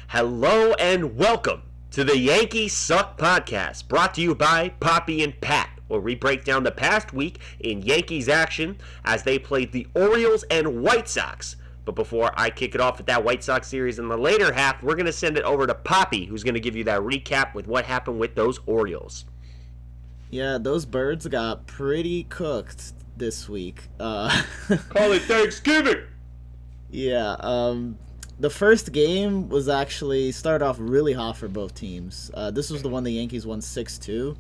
Hello and welcome to the Yankees Suck podcast, brought to you by Poppy and Pat, where we break down the past week in Yankees action as they played the Orioles and White Sox. But before I kick it off with that White Sox series in the later half, we're going to send it over to Poppy, who's going to give you that recap with what happened with those Orioles. Yeah, those birds got pretty cooked this week. Call it Thanksgiving! Yeah, the first game was actually started off really hot for both teams. This was the one the Yankees won 6-2.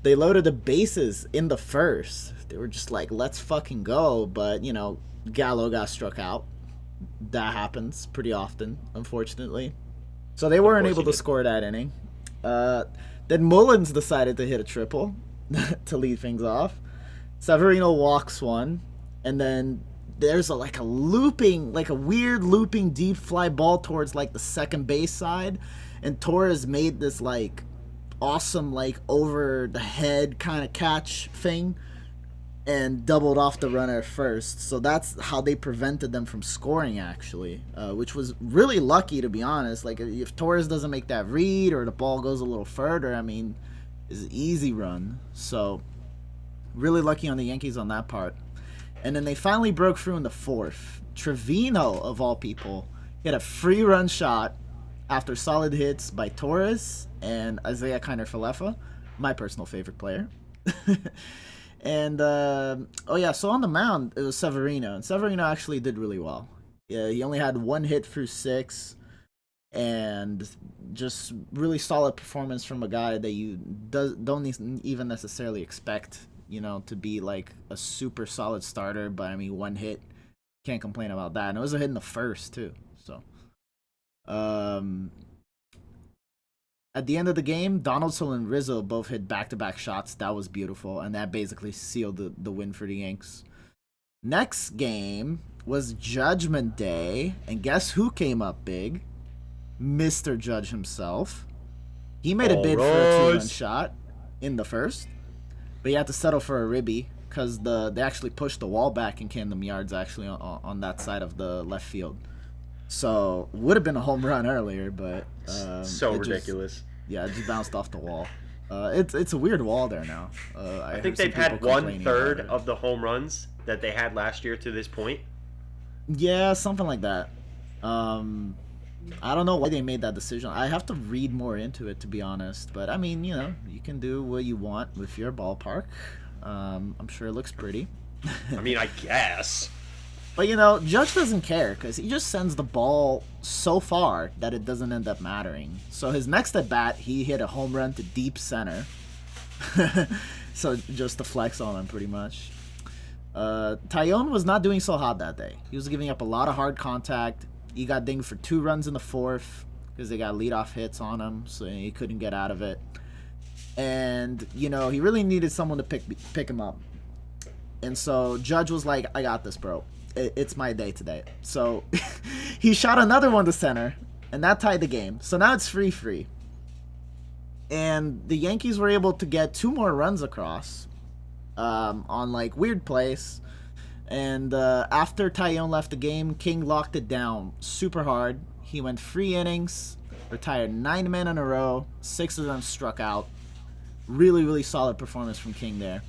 They loaded the bases in the first. They were just like, let's fucking go. But, Gallo got struck out. That happens pretty often, unfortunately. So they weren't able to score that inning. Then Mullins decided to hit a triple to lead things off. Severino walks one. And then there's a weird looping deep fly ball towards the second base side, and Torres made this awesome over the head kind of catch thing and doubled off the runner at first. So that's how they prevented them from scoring, actually, which was really lucky, to be honest. If Torres doesn't make that read or the ball goes a little further, it's an easy run. So really lucky on the Yankees on that part. And then they finally broke through in the fourth. Trevino, of all people, hit a free run shot after solid hits by Torres and Isaiah Kiner-Falefa, my personal favorite player. And, so on the mound, it was Severino. And Severino actually did really well. Yeah, he only had one hit through six. And just really solid performance from a guy that you don't even necessarily expect to be a super solid starter, but one hit, can't complain about that. And it was a hit in the first too. So, at the end of the game, Donaldson and Rizzo both hit back-to-back shots. That was beautiful, and that basically sealed the win for the Yanks. Next game was Judgment Day, and guess who came up big? Mr. Judge himself. He made a bid for a two-run shot in the first. But you had to settle for a ribby because they actually pushed the wall back and canned them yards actually on that side of the left field. So would have been a home run earlier, but so ridiculous. It just bounced off the wall. It's a weird wall there now. I think they've had 1/3 of the home runs that they had last year to this point. Yeah, something like that. I don't know why they made that decision. I have to read more into it, to be honest. But, you can do what you want with your ballpark. I'm sure it looks pretty. I guess. But, Judge doesn't care because he just sends the ball so far that it doesn't end up mattering. So his next at-bat, he hit a home run to deep center. So just to flex on him, pretty much. Taillon was not doing so hot that day. He was giving up a lot of hard contact. He got dinged for 2 runs in the fourth because they got leadoff hits on him, so he couldn't get out of it. And, he really needed someone to pick him up. And so Judge was like, I got this, bro. It's my day today. So he shot another one to center, and that tied the game. So now it's 3-3. And the Yankees were able to get 2 more runs across on, weird plays. And after Taillon left the game, King locked it down super hard. He went 3 innings, retired 9 men in a row, 6 of them struck out. Really, really solid performance from King there.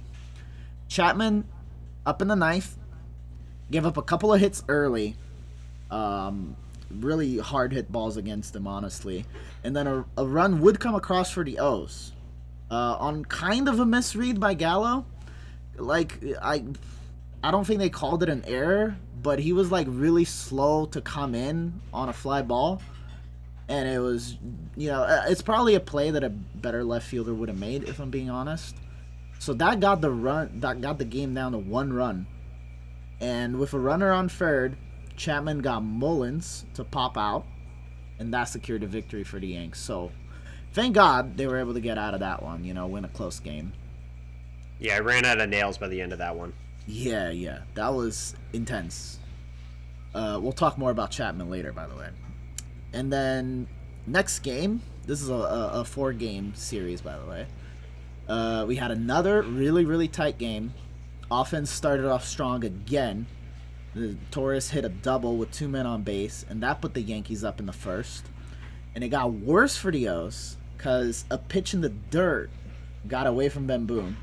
Chapman, up in the ninth, gave up a couple of hits early. Really hard hit balls against him, honestly. And then a run would come across for the O's. On kind of a misread by Gallo. I don't think they called it an error, but he was really slow to come in on a fly ball. And it was, it's probably a play that a better left fielder would have made, if I'm being honest. So that got the game down to 1 run. And with a runner on third, Chapman got Mullins to pop out, and that secured a victory for the Yanks. So thank God they were able to get out of that one, win a close game. Yeah, I ran out of nails by the end of that one. Yeah, that was intense. We'll talk more about Chapman later, by the way. And then next game, this is a 4-game series, by the way. We had another really, really tight game. Offense started off strong again. Torres hit a double with 2 men on base, and that put the Yankees up in the first. And it got worse for the O's because a pitch in the dirt got away from Ben Boone.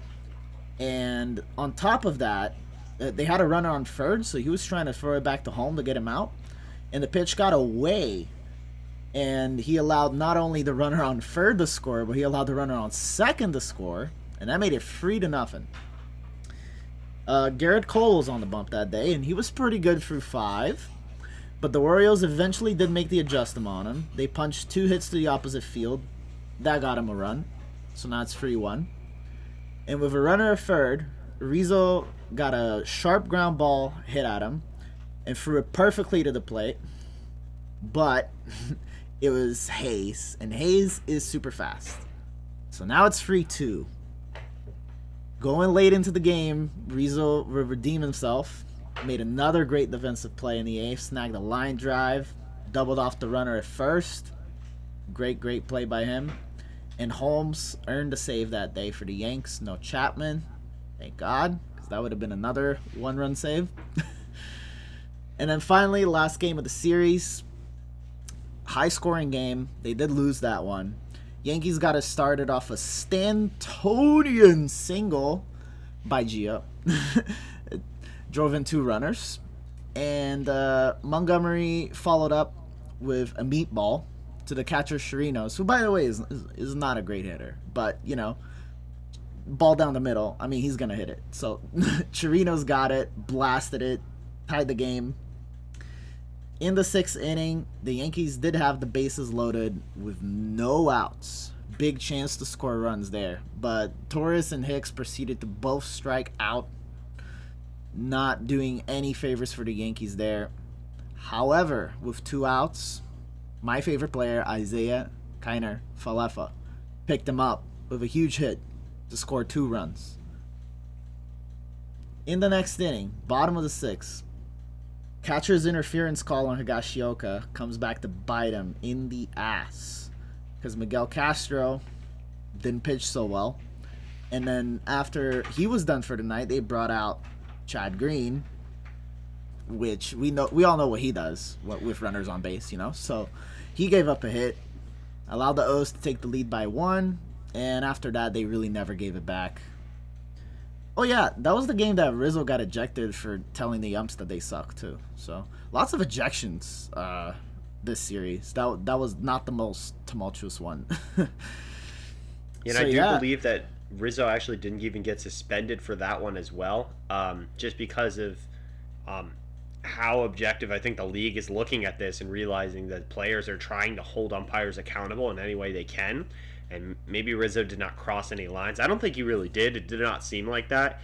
And on top of that, they had a runner on third, so he was trying to throw it back to home to get him out. And the pitch got away, and he allowed not only the runner on third to score, but he allowed the runner on second to score, and that made it 3-0. Garrett Cole was on the bump that day, and he was pretty good through 5. But the Orioles eventually did make the adjustment on him. They punched 2 hits to the opposite field. That got him a run. So now it's 3-1. And with a runner at third, Rizzo got a sharp ground ball hit at him and threw it perfectly to the plate. But it was Hayes, and Hayes is super fast. So now it's 3-2. Going late into the game, Rizzo redeemed himself, made another great defensive play in the 8th, snagged a line drive, doubled off the runner at first. Great play by him. And Holmes earned a save that day for the Yanks. No Chapman. Thank God, because that would have been another 1-run save. And then finally, last game of the series. High-scoring game. They did lose that one. Yankees got it started off a Stantonian single by Gio. Drove in 2 runners. And Montgomery followed up with a meatball to the catcher Chirinos, who, by the way, is not a great hitter. But, you know, ball down the middle. I mean, he's going to hit it. So Chirinos got it, blasted it, tied the game. In the 6th inning, the Yankees did have the bases loaded with no outs. Big chance to score runs there. But Torres and Hicks proceeded to both strike out, not doing any favors for the Yankees there. However, with 2 outs, my favorite player, Isaiah Kiner Falefa, picked him up with a huge hit to score 2 runs. In the next inning, bottom of the 6th, catcher's interference call on Higashioka comes back to bite him in the ass because Miguel Castro didn't pitch so well. And then after he was done for the night, they brought out Chad Green, which we all know what he does with runners on base, you know. So he gave up a hit, allowed the O's to take the lead by 1, and after that they really never gave it back. Oh yeah, that was the game that Rizzo got ejected for telling the umps that they suck too. So lots of ejections this series. That was not the most tumultuous one. And so, I do believe that Rizzo actually didn't even get suspended for that one as well, just because of how objective I think the league is looking at this and realizing that players are trying to hold umpires accountable in any way they can. And maybe Rizzo did not cross any lines. I don't think he really did. It did not seem like that.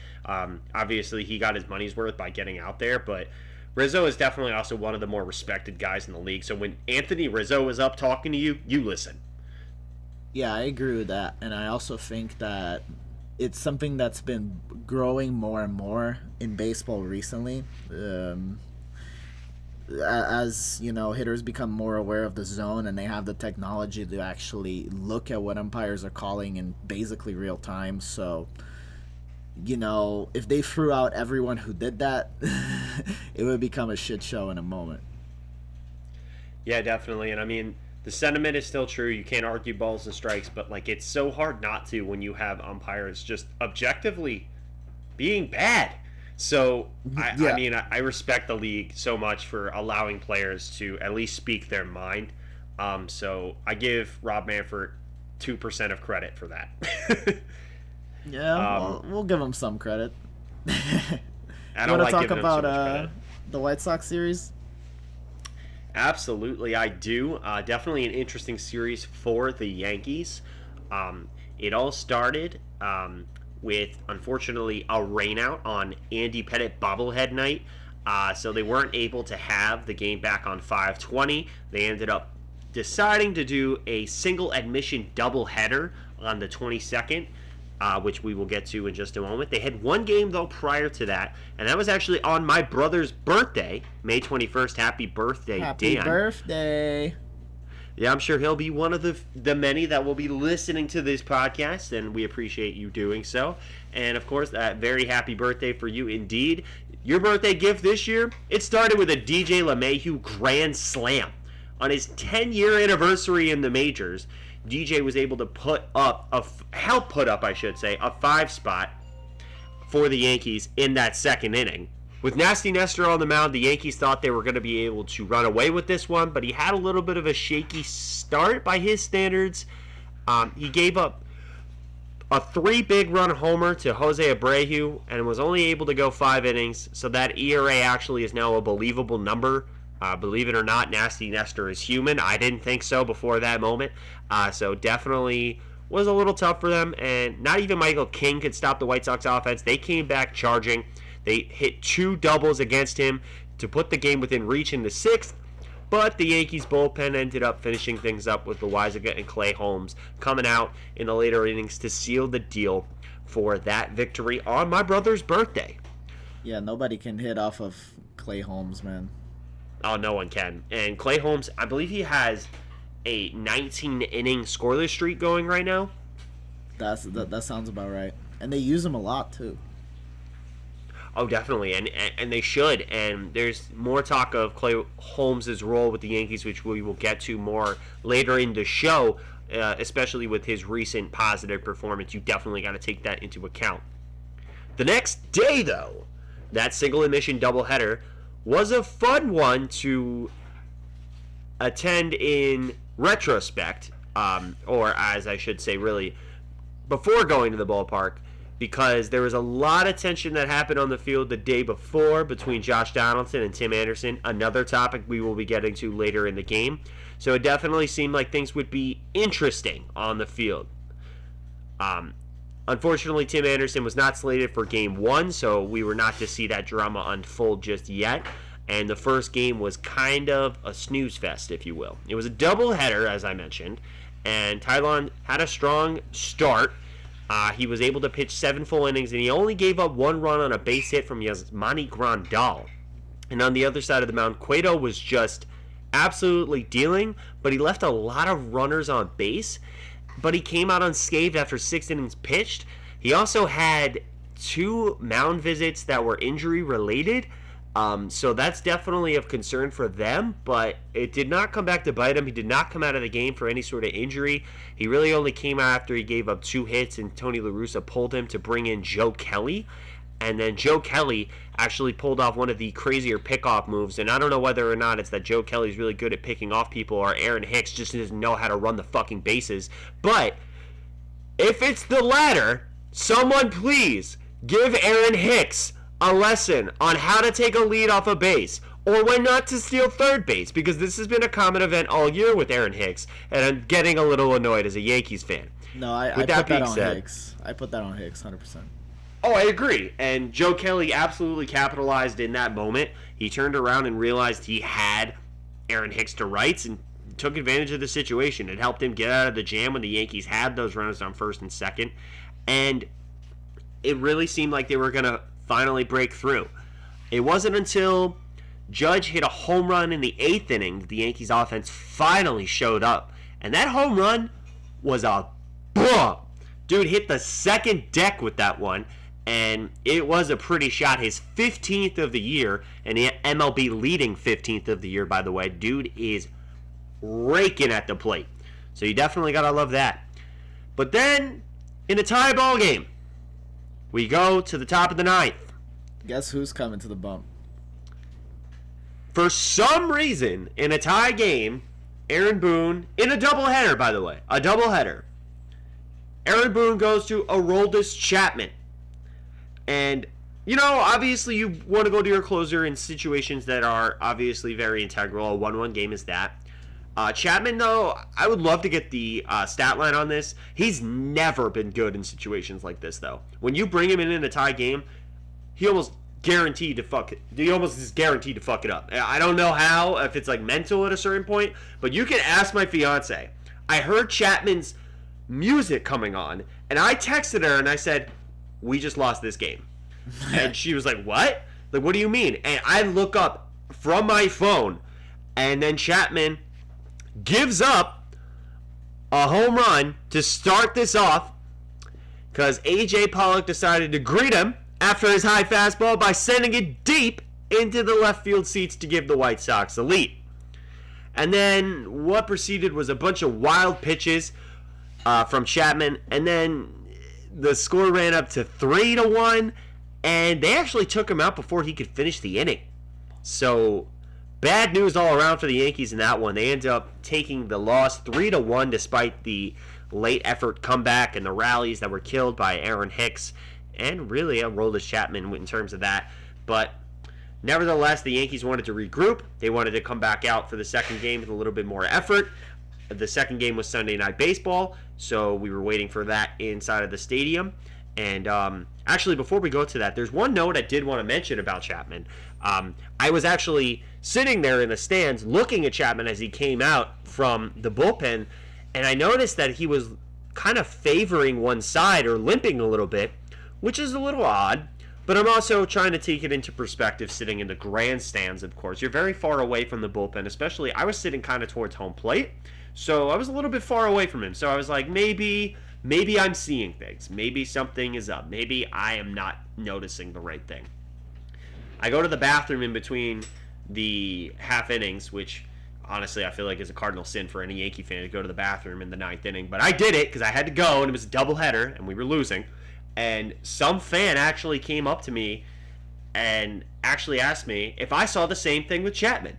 Obviously, he got his money's worth by getting out there, but Rizzo is definitely also one of the more respected guys in the league. So when Anthony Rizzo is up talking to you, you listen. Yeah, I agree with that. And I also think that it's something that's been growing more and more in baseball recently. As you know, hitters become more aware of the zone and they have the technology to actually look at what umpires are calling in basically real time. So, you know, if they threw out everyone who did that, it would become a shit show in a moment. Yeah, definitely. And I mean, the sentiment is still true. You can't argue balls and strikes, but like it's so hard not to when you have umpires just objectively being bad. So, I mean, I respect the league so much for allowing players to at least speak their mind. So I give Rob Manfred 2% of credit for that. Yeah, we'll give him some credit. I don't like talk giving about him so much credit. The White Sox series? Absolutely, I do. Definitely an interesting series for the Yankees. It all started with, unfortunately, a rainout on Andy Pettitte bobblehead night. So they weren't able to have the game back on 5/20. They ended up deciding to do a single admission doubleheader on the 22nd, which we will get to in just a moment. They had one game, though, prior to that, and that was actually on my brother's birthday, May 21st. Happy birthday, Dan. Happy birthday. Yeah, I'm sure he'll be one of the many that will be listening to this podcast, and we appreciate you doing so. And, of course, very happy birthday for you indeed. Your birthday gift this year, it started with a DJ LeMahieu grand slam. On his 10-year anniversary in the majors, DJ was able to help put up, I should say, a 5 spot for the Yankees in that second inning. With Nasty Nestor on the mound, the Yankees thought they were going to be able to run away with this one, but he had a little bit of a shaky start by his standards. He gave up a 3 big run homer to Jose Abreu and was only able to go 5 innings, so that ERA actually is now a believable number. Believe it or not, Nasty Nestor is human. I didn't think so before that moment. So definitely was a little tough for them, and not even Michael King could stop the White Sox offense. They came back charging. They hit 2 doubles against him to put the game within reach in the 6th, but the Yankees bullpen ended up finishing things up with Loaisiga and Clay Holmes coming out in the later innings to seal the deal for that victory on my brother's birthday. Yeah, nobody can hit off of Clay Holmes, man. Oh, no one can. And Clay Holmes, I believe he has a 19-inning scoreless streak going right now. That sounds about right. And they use him a lot, too. Oh, definitely, and they should. And there's more talk of Clay Holmes' role with the Yankees, which we will get to more later in the show, especially with his recent positive performance. You definitely got to take that into account. The next day, though, that single-admission doubleheader was a fun one to attend in retrospect, or as I should say, really, before going to the ballpark, because there was a lot of tension that happened on the field the day before between Josh Donaldson and Tim Anderson, another topic we will be getting to later in the game. So it definitely seemed like things would be interesting on the field. Unfortunately, Tim Anderson was not slated for Game 1, so we were not to see that drama unfold just yet. And the first game was kind of a snooze fest, if you will. It was a doubleheader, as I mentioned, and Tylon had a strong start. He was able to pitch 7 full innings, and he only gave up 1 run on a base hit from Yasmani Grandal. And on the other side of the mound, Cueto was just absolutely dealing, but he left a lot of runners on base. But he came out unscathed after 6 innings pitched. He also had 2 mound visits that were injury-related. So that's definitely of concern for them, but it did not come back to bite him. He did not come out of the game for any sort of injury. He really only came out after he gave up 2 hits, and Tony La Russa pulled him to bring in Joe Kelly. And then Joe Kelly actually pulled off one of the crazier pickoff moves, and I don't know whether or not it's that Joe Kelly's really good at picking off people or Aaron Hicks just doesn't know how to run the fucking bases. But if it's the latter, someone please give Aaron Hicks a lesson on how to take a lead off a base, or when not to steal third base, because this has been a common event all year with Aaron Hicks, and I'm getting a little annoyed as a Yankees fan. No, I put that on Hicks. I put that on Hicks, 100%. Oh, I agree. And Joe Kelly absolutely capitalized in that moment. He turned around and realized he had Aaron Hicks to rights and took advantage of the situation. It helped him get out of the jam when the Yankees had those runners on first and second. And it really seemed like they were going to finally break through. It wasn't until Judge hit a home run in the 8th inning that the Yankees offense finally showed up. And that home run was a boom. Dude hit the second deck with that one, and it was a pretty shot. His 15th of the year, and the MLB leading 15th of the year, by the way. Dude is raking at the plate. So you definitely got to love that. But then, in a tie ball game, we go to the top of the 9th. Guess who's coming to the bump? For some reason, in a tie game, Aaron Boone, in a doubleheader, by the way, a doubleheader, Aaron Boone goes to Aroldis Chapman. And, you know, obviously you want to go to your closer in situations that are obviously very integral. A 1-1 game is that. Chapman, though, I would love to get the stat line on this. He's never been good in situations like this, though. When you bring him in a tie game, he almost is guaranteed to fuck it up. I don't know how, if it's like mental at a certain point, but you can ask my fiance. I heard Chapman's music coming on, and I texted her and I said, "We just lost this game." And she was like, "What? Like, what do you mean?" And I look up from my phone, and then Chapman gives up a home run to start this off because A.J. Pollock decided to greet him after his high fastball by sending it deep into the left field seats to give the White Sox the lead. And then what proceeded was a bunch of wild pitches from Chapman, and then the score ran up to 3-1, and they actually took him out before he could finish the inning. So bad news all around for the Yankees in that one. They ended up taking the loss 3-1 despite the late effort comeback and the rallies that were killed by Aaron Hicks and really Aroldis Chapman in terms of that. But nevertheless, the Yankees wanted to regroup. They wanted to come back out for the second game with a little bit more effort. The second game was Sunday Night Baseball, so we were waiting for that inside of the stadium. And actually, before we go to that, there's one note I did want to mention about Chapman. I was actually sitting there in the stands looking at Chapman as he came out from the bullpen, and I noticed that he was kind of favoring one side or limping a little bit, which is a little odd. But I'm also trying to take it into perspective sitting in the grandstands, of course. You're very far away from the bullpen, especially I was sitting kind of towards home plate, so I was a little bit far away from him. So I was like, maybe I'm seeing things. Maybe something is up. Maybe I am not noticing the right thing. I go to the bathroom in between the half innings, which honestly I feel like is a cardinal sin for any Yankee fan to go to the bathroom in the ninth inning. But I did it because I had to go, and it was a doubleheader, and we were losing. And some fan actually came up to me and actually asked me if I saw the same thing with Chapman.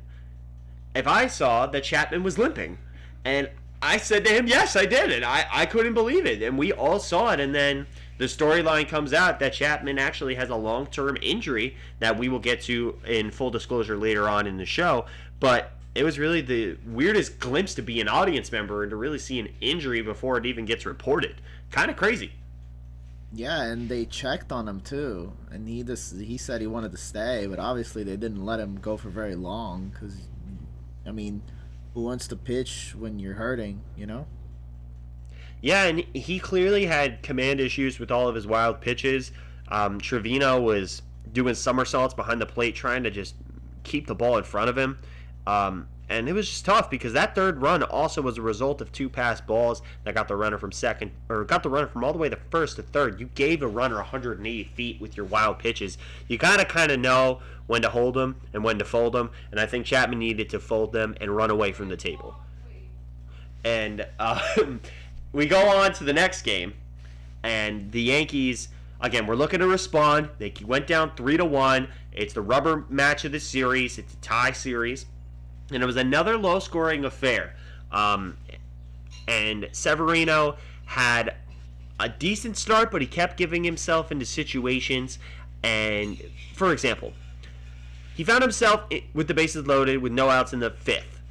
If I saw that Chapman was limping. And I said to him, yes, I did. And I couldn't believe it. And we all saw it. And then the storyline comes out that Chapman actually has a long-term injury that we will get to in full disclosure later on in the show. But it was really the weirdest glimpse to be an audience member and to really see an injury before it even gets reported. Kind of crazy. Yeah, and they checked on him too, and he said he wanted to stay, but obviously they didn't let him go for very long because, I mean, who wants to pitch when you're hurting, you know? Yeah, and he clearly had command issues with all of his wild pitches. Trevino was doing somersaults behind the plate trying to just keep the ball in front of him. And it was just tough because that third run also was a result of two passed balls that got the runner from second, or got the runner from all the way to first to third. You gave a runner 180 feet with your wild pitches. You gotta kind of know when to hold them and when to fold them, and I think Chapman needed to fold them and run away from the table. And we go on to the next game, and the Yankees, again, we're looking to respond. They went down 3-1. It's the rubber match of the series. It's a tie series. And it was another low-scoring affair. And Severino had a decent start, but he kept giving himself into situations. And, for example, he found himself with the bases loaded with no outs in the fifth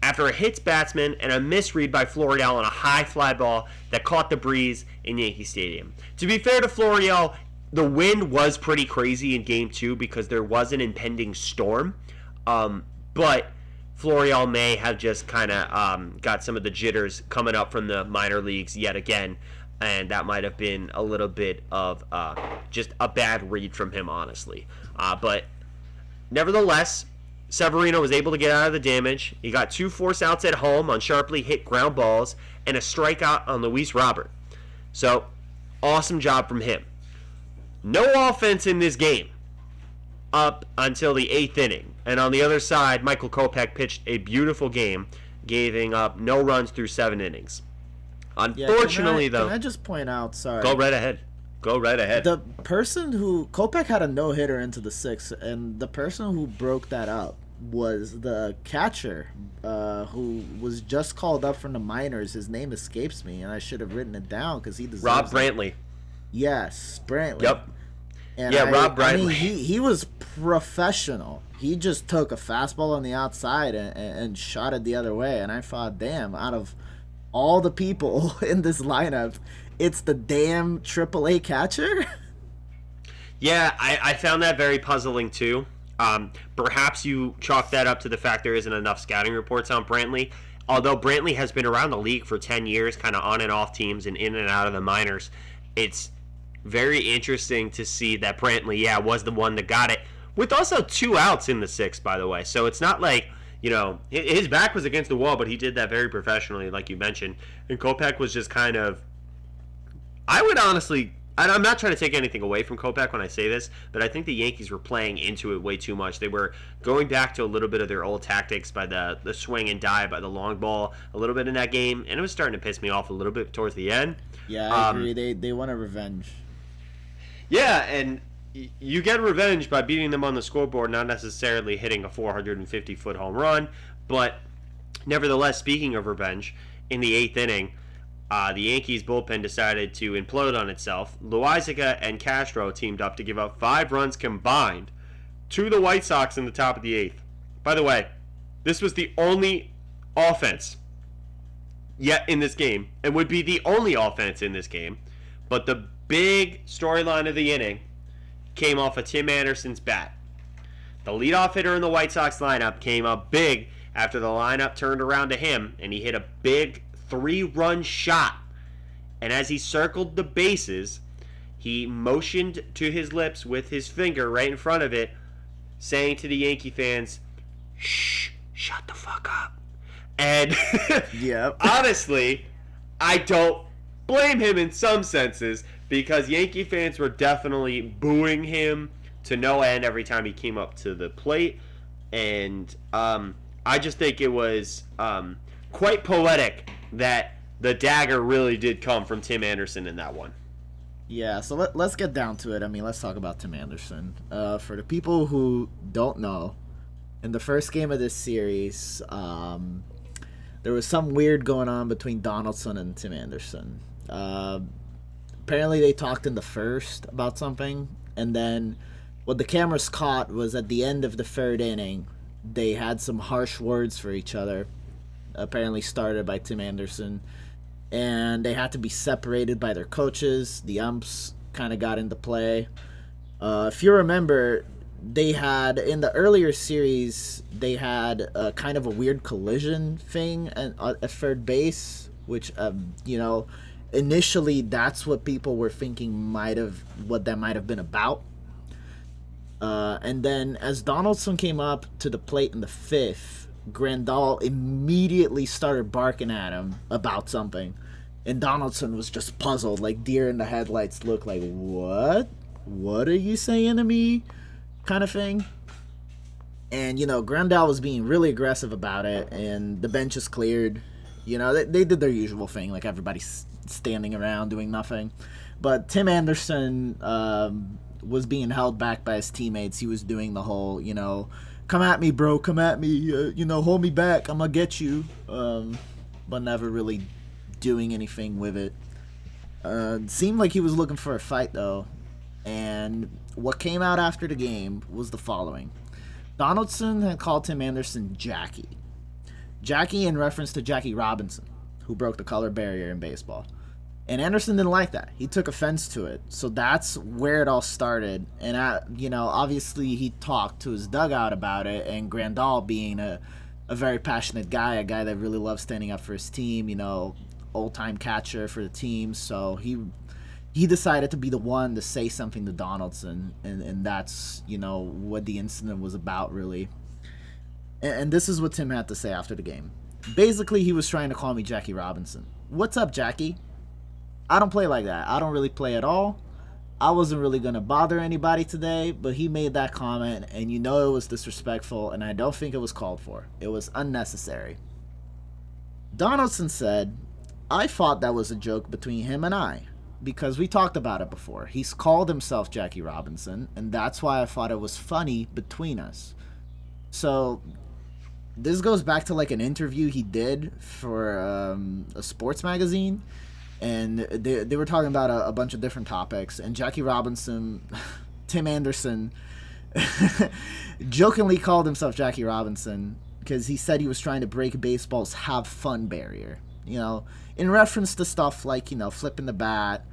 after a hits batsman and a misread by Florial on a high fly ball that caught the breeze in Yankee Stadium. To be fair to Florial, the wind was pretty crazy in Game 2 because there was an impending storm. But Florial may have just kind of got some of the jitters coming up from the minor leagues yet again, and that might have been a little bit of just a bad read from him, honestly. But nevertheless, Severino was able to get out of the damage. He got 2 force outs at home on sharply hit ground balls and a strikeout on Luis Robert. So, awesome job from him. No offense in this game up until the 8th inning. And on the other side, Michael Kopech pitched a beautiful game, giving up no runs through 7 innings. Unfortunately, though... Can I just point out, sorry. Go right ahead. The person who... Kopech had a no-hitter into the 6th, and the person who broke that up was the catcher, who was just called up from the minors. His name escapes me, and I should have written it down because he deserves Rob Brantley. Yes, Brantley. Yep. And Rob Brantley. I mean, he was professional. He just took a fastball on the outside and shot it the other way. And I thought, damn, out of all the people in this lineup, it's the damn AAA catcher? Yeah, I found that very puzzling too. Perhaps you chalk that up to the fact there isn't enough scouting reports on Brantley. Although Brantley has been around the league for 10 years, kind of on and off teams and in and out of the minors, it's very interesting to see that Brantley, was the one that got it. With also 2 outs in the 6th, by the way. So it's not like, his back was against the wall, but he did that very professionally, like you mentioned. And Kopech was just kind of, I would honestly and I'm not trying to take anything away from Kopech when I say this, but I think the Yankees were playing into it way too much. They were going back to a little bit of their old tactics by the swing and dive, by the long ball, a little bit in that game, and it was starting to piss me off a little bit towards the end. Yeah, I agree. They want a revenge. Yeah, and you get revenge by beating them on the scoreboard, not necessarily hitting a 450-foot home run, but nevertheless, speaking of revenge, in the 8th inning, the Yankees bullpen decided to implode on itself. Loizaga and Castro teamed up to give up 5 runs combined to the White Sox in the top of the 8th. By the way, this was the only offense yet in this game, and would be the only offense in this game. But the big storyline of the inning came off of Tim Anderson's bat. The leadoff hitter in the White Sox lineup came up big after the lineup turned around to him, and he hit a big 3-run shot. And as he circled the bases, he motioned to his lips with his finger right in front of it, saying to the Yankee fans, "Shh, shut the fuck up." And Yep. honestly, I don't blame him in some senses, because Yankee fans were definitely booing him to no end every time he came up to the plate. And I just think it was quite poetic that the dagger really did come from Tim Anderson in that one. Yeah, so let's get down to it. I mean, let's talk about Tim Anderson. For the people who don't know, in the first game of this series, there was some weird going on between Donaldson and Tim Anderson. Apparently they talked in the first about something, and then what the cameras caught was at the end of the 3rd inning, they had some harsh words for each other, apparently started by Tim Anderson, and they had to be separated by their coaches. The umps kind of got into play. If you remember, they had, in the earlier series, they had a kind of a weird collision thing at 3rd base, which, initially that's what people were thinking what that might have been about. And then as Donaldson came up to the plate in the 5th, Grandal immediately started barking at him about something. And Donaldson was just puzzled, like deer in the headlights look, like, what? What are you saying to me? Kind of thing. And, Grandal was being really aggressive about it, and the bench is cleared. They did their usual thing, like everybody's standing around doing nothing. But Tim Anderson was being held back by his teammates. He was doing the whole, come at me, bro, come at me, hold me back, I'm gonna get you. But never really doing anything with it. Seemed like he was looking for a fight, though. And what came out after the game was the following. Donaldson had called Tim Anderson Jackie. Jackie in reference to Jackie Robinson, who broke the color barrier in baseball. And Anderson didn't like that. He took offense to it. So that's where it all started. And, obviously he talked to his dugout about it. And Grandal, being a very passionate guy, a guy that really loves standing up for his team, old-time catcher for the team. So he decided to be the one to say something to Donaldson. And that's, what the incident was about, really. And this is what Tim had to say after the game. Basically, he was trying to call me Jackie Robinson. What's up, Jackie? I don't play like that. I don't really play at all. I wasn't really going to bother anybody today, but he made that comment, and it was disrespectful, and I don't think it was called for. It was unnecessary. Donaldson said, I thought that was a joke between him and I, because we talked about it before. He's called himself Jackie Robinson, and that's why I thought it was funny between us. So this goes back to like an interview he did for a sports magazine, and they were talking about a bunch of different topics, and Jackie Robinson, Tim Anderson, jokingly called himself Jackie Robinson because he said he was trying to break baseball's have fun barrier, in reference to stuff like, flipping the bat,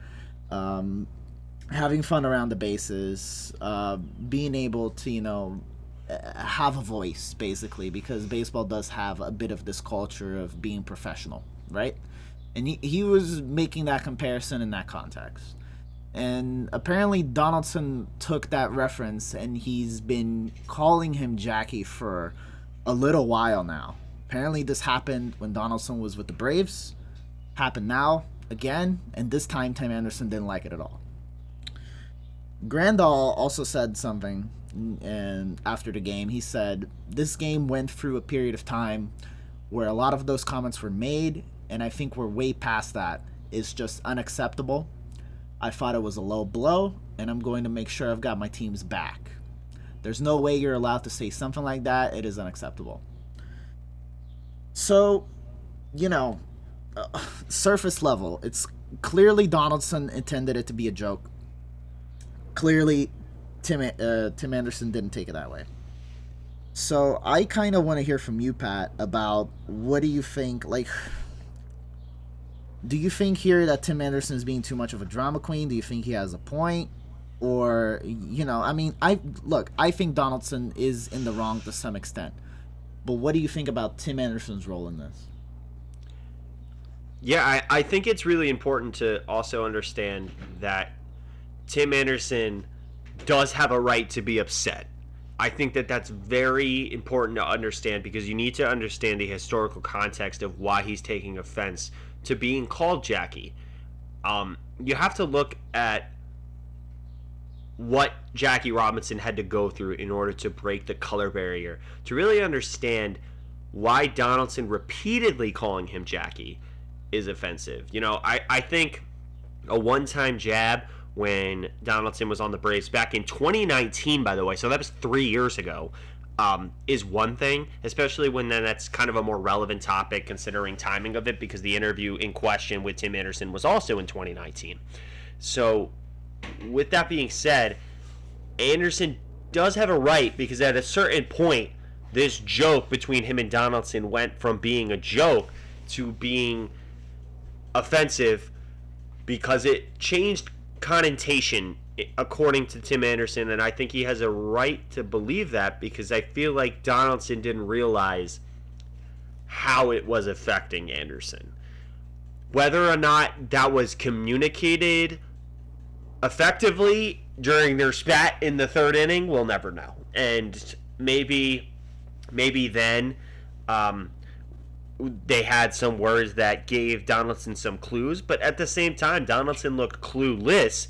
having fun around the bases, being able to, have a voice, basically, because baseball does have a bit of this culture of being professional, right? And he was making that comparison in that context. And apparently Donaldson took that reference, and he's been calling him Jackie for a little while now. Apparently this happened when Donaldson was with the Braves, happened now, again, and this time Tim Anderson didn't like it at all. Grandal also said something, and after the game, he said this game went through a period of time where a lot of those comments were made, and I think we're way past that. It's just unacceptable. I thought it was a low blow, and I'm going to make sure I've got my team's back. There's no way you're allowed to say something like that. It is unacceptable. So, you know, surface level, it's clearly Donaldson intended it to be a joke. Clearly, Tim Anderson didn't take it that way. So I kind of want to hear from you, Pat, about what do you think, like, do you think here that Tim Anderson is being too much of a drama queen? Do you think he has a point? Or, you know, I mean, I think Donaldson is in the wrong to some extent. But what do you think about Tim Anderson's role in this? Yeah, I think it's really important to also understand that Tim Anderson does have a right to be upset. I think that that's very important to understand because you need to understand the historical context of why he's taking offense to being called Jackie. You have to look at what Jackie Robinson had to go through in order to break the color barrier to really understand why Donaldson repeatedly calling him Jackie is offensive. You know, I think a one-time jab when Donaldson was on the Braves back in 2019, by the way, so that was 3 years ago, is one thing, especially when then that's kind of a more relevant topic considering timing of it because the interview in question with Tim Anderson was also in 2019. So with that being said, Anderson does have a right because at a certain point, this joke between him and Donaldson went from being a joke to being offensive because it changed connotation according to Tim Anderson, and I think he has a right to believe that because I feel like Donaldson didn't realize how it was affecting Anderson. Whether or not that was communicated effectively during their spat in the third inning, we'll never know. And maybe then they had some words that gave Donaldson some clues, but at the same time, Donaldson looked clueless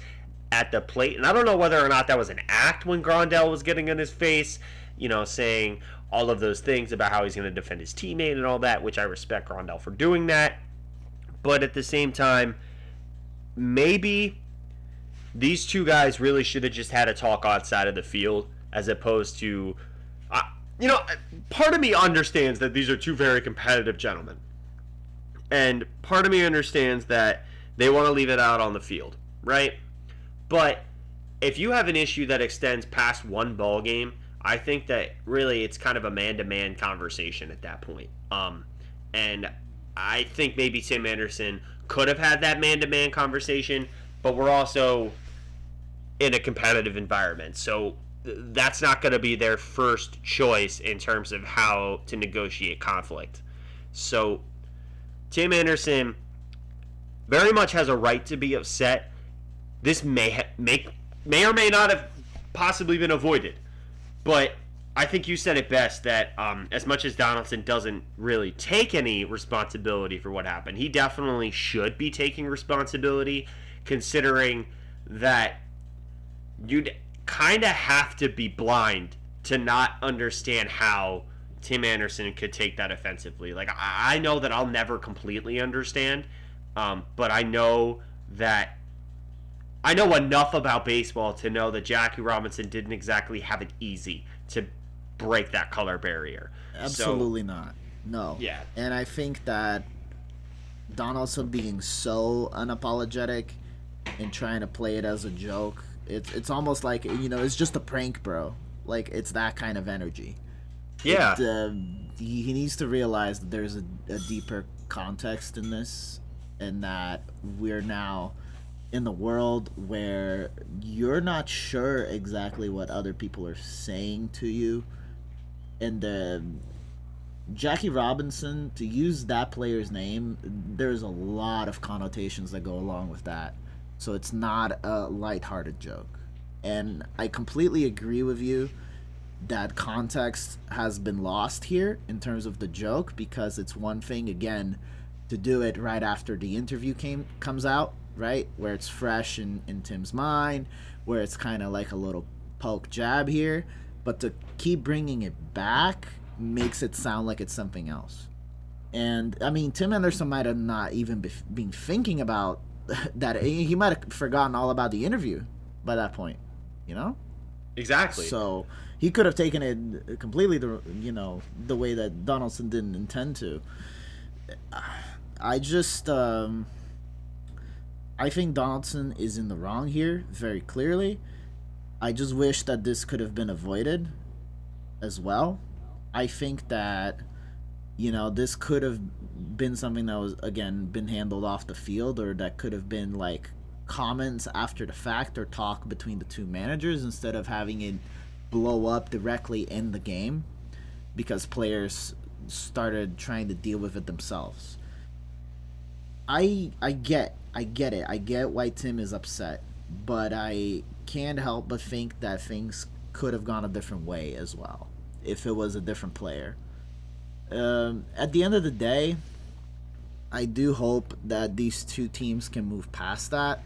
at the plate. And I don't know whether or not that was an act when Grandal was getting in his face, you know, saying all of those things about how he's going to defend his teammate and all that, which I respect Grandal for doing that. But at the same time, maybe these two guys really should have just had a talk outside of the field as opposed to, you know, part of me understands that these are two very competitive gentlemen. And part of me understands that they want to leave it out on the field, right? But if you have an issue that extends past one ball game, I think that really it's kind of a man-to-man conversation at that point. And I think maybe Tim Anderson could have had that man-to-man conversation, but we're also in a competitive environment. So that's not going to be their first choice in terms of how to negotiate conflict. So Tim Anderson very much has a right to be upset. This may or may not have possibly been avoided. But I think you said it best that as much as Donaldson doesn't really take any responsibility for what happened, he definitely should be taking responsibility considering that you'd kind of have to be blind to not understand how Tim Anderson could take that offensively. Like, I know that I'll never completely understand, but I know enough about baseball to know that Jackie Robinson didn't exactly have it easy to break that color barrier. Absolutely not. No. Yeah. And I think that Donaldson being so unapologetic and trying to play it as a joke, it's almost like, you know, it's just a prank, bro. Like, it's that kind of energy. Yeah. He needs to realize that there's a deeper context in this, and that we're now in the world where you're not sure exactly what other people are saying to you. And Jackie Robinson, to use that player's name, there's a lot of connotations that go along with that. So it's not a lighthearted joke. And I completely agree with you that context has been lost here in terms of the joke, because it's one thing, again, to do it right after the interview comes out, right? Where it's fresh in Tim's mind, where it's kind of like a little poke jab here. But to keep bringing it back makes it sound like it's something else. And I mean, Tim Anderson might have not even been thinking about that. He might have forgotten all about the interview by that point, you know? Exactly. So he could have taken it completely the way that Donaldson didn't intend to. I just I think Donaldson is in the wrong here very clearly. I just wish that this could have been avoided as well. I think that this could have been something that was, again, been handled off the field, or that could have been like comments after the fact or talk between the two managers, instead of having it blow up directly in the game because players started trying to deal with it themselves. I get it. I get why Tim is upset, but I can't help but think that things could have gone a different way as well if it was a different player. At the end of the day, I do hope that these two teams can move past that,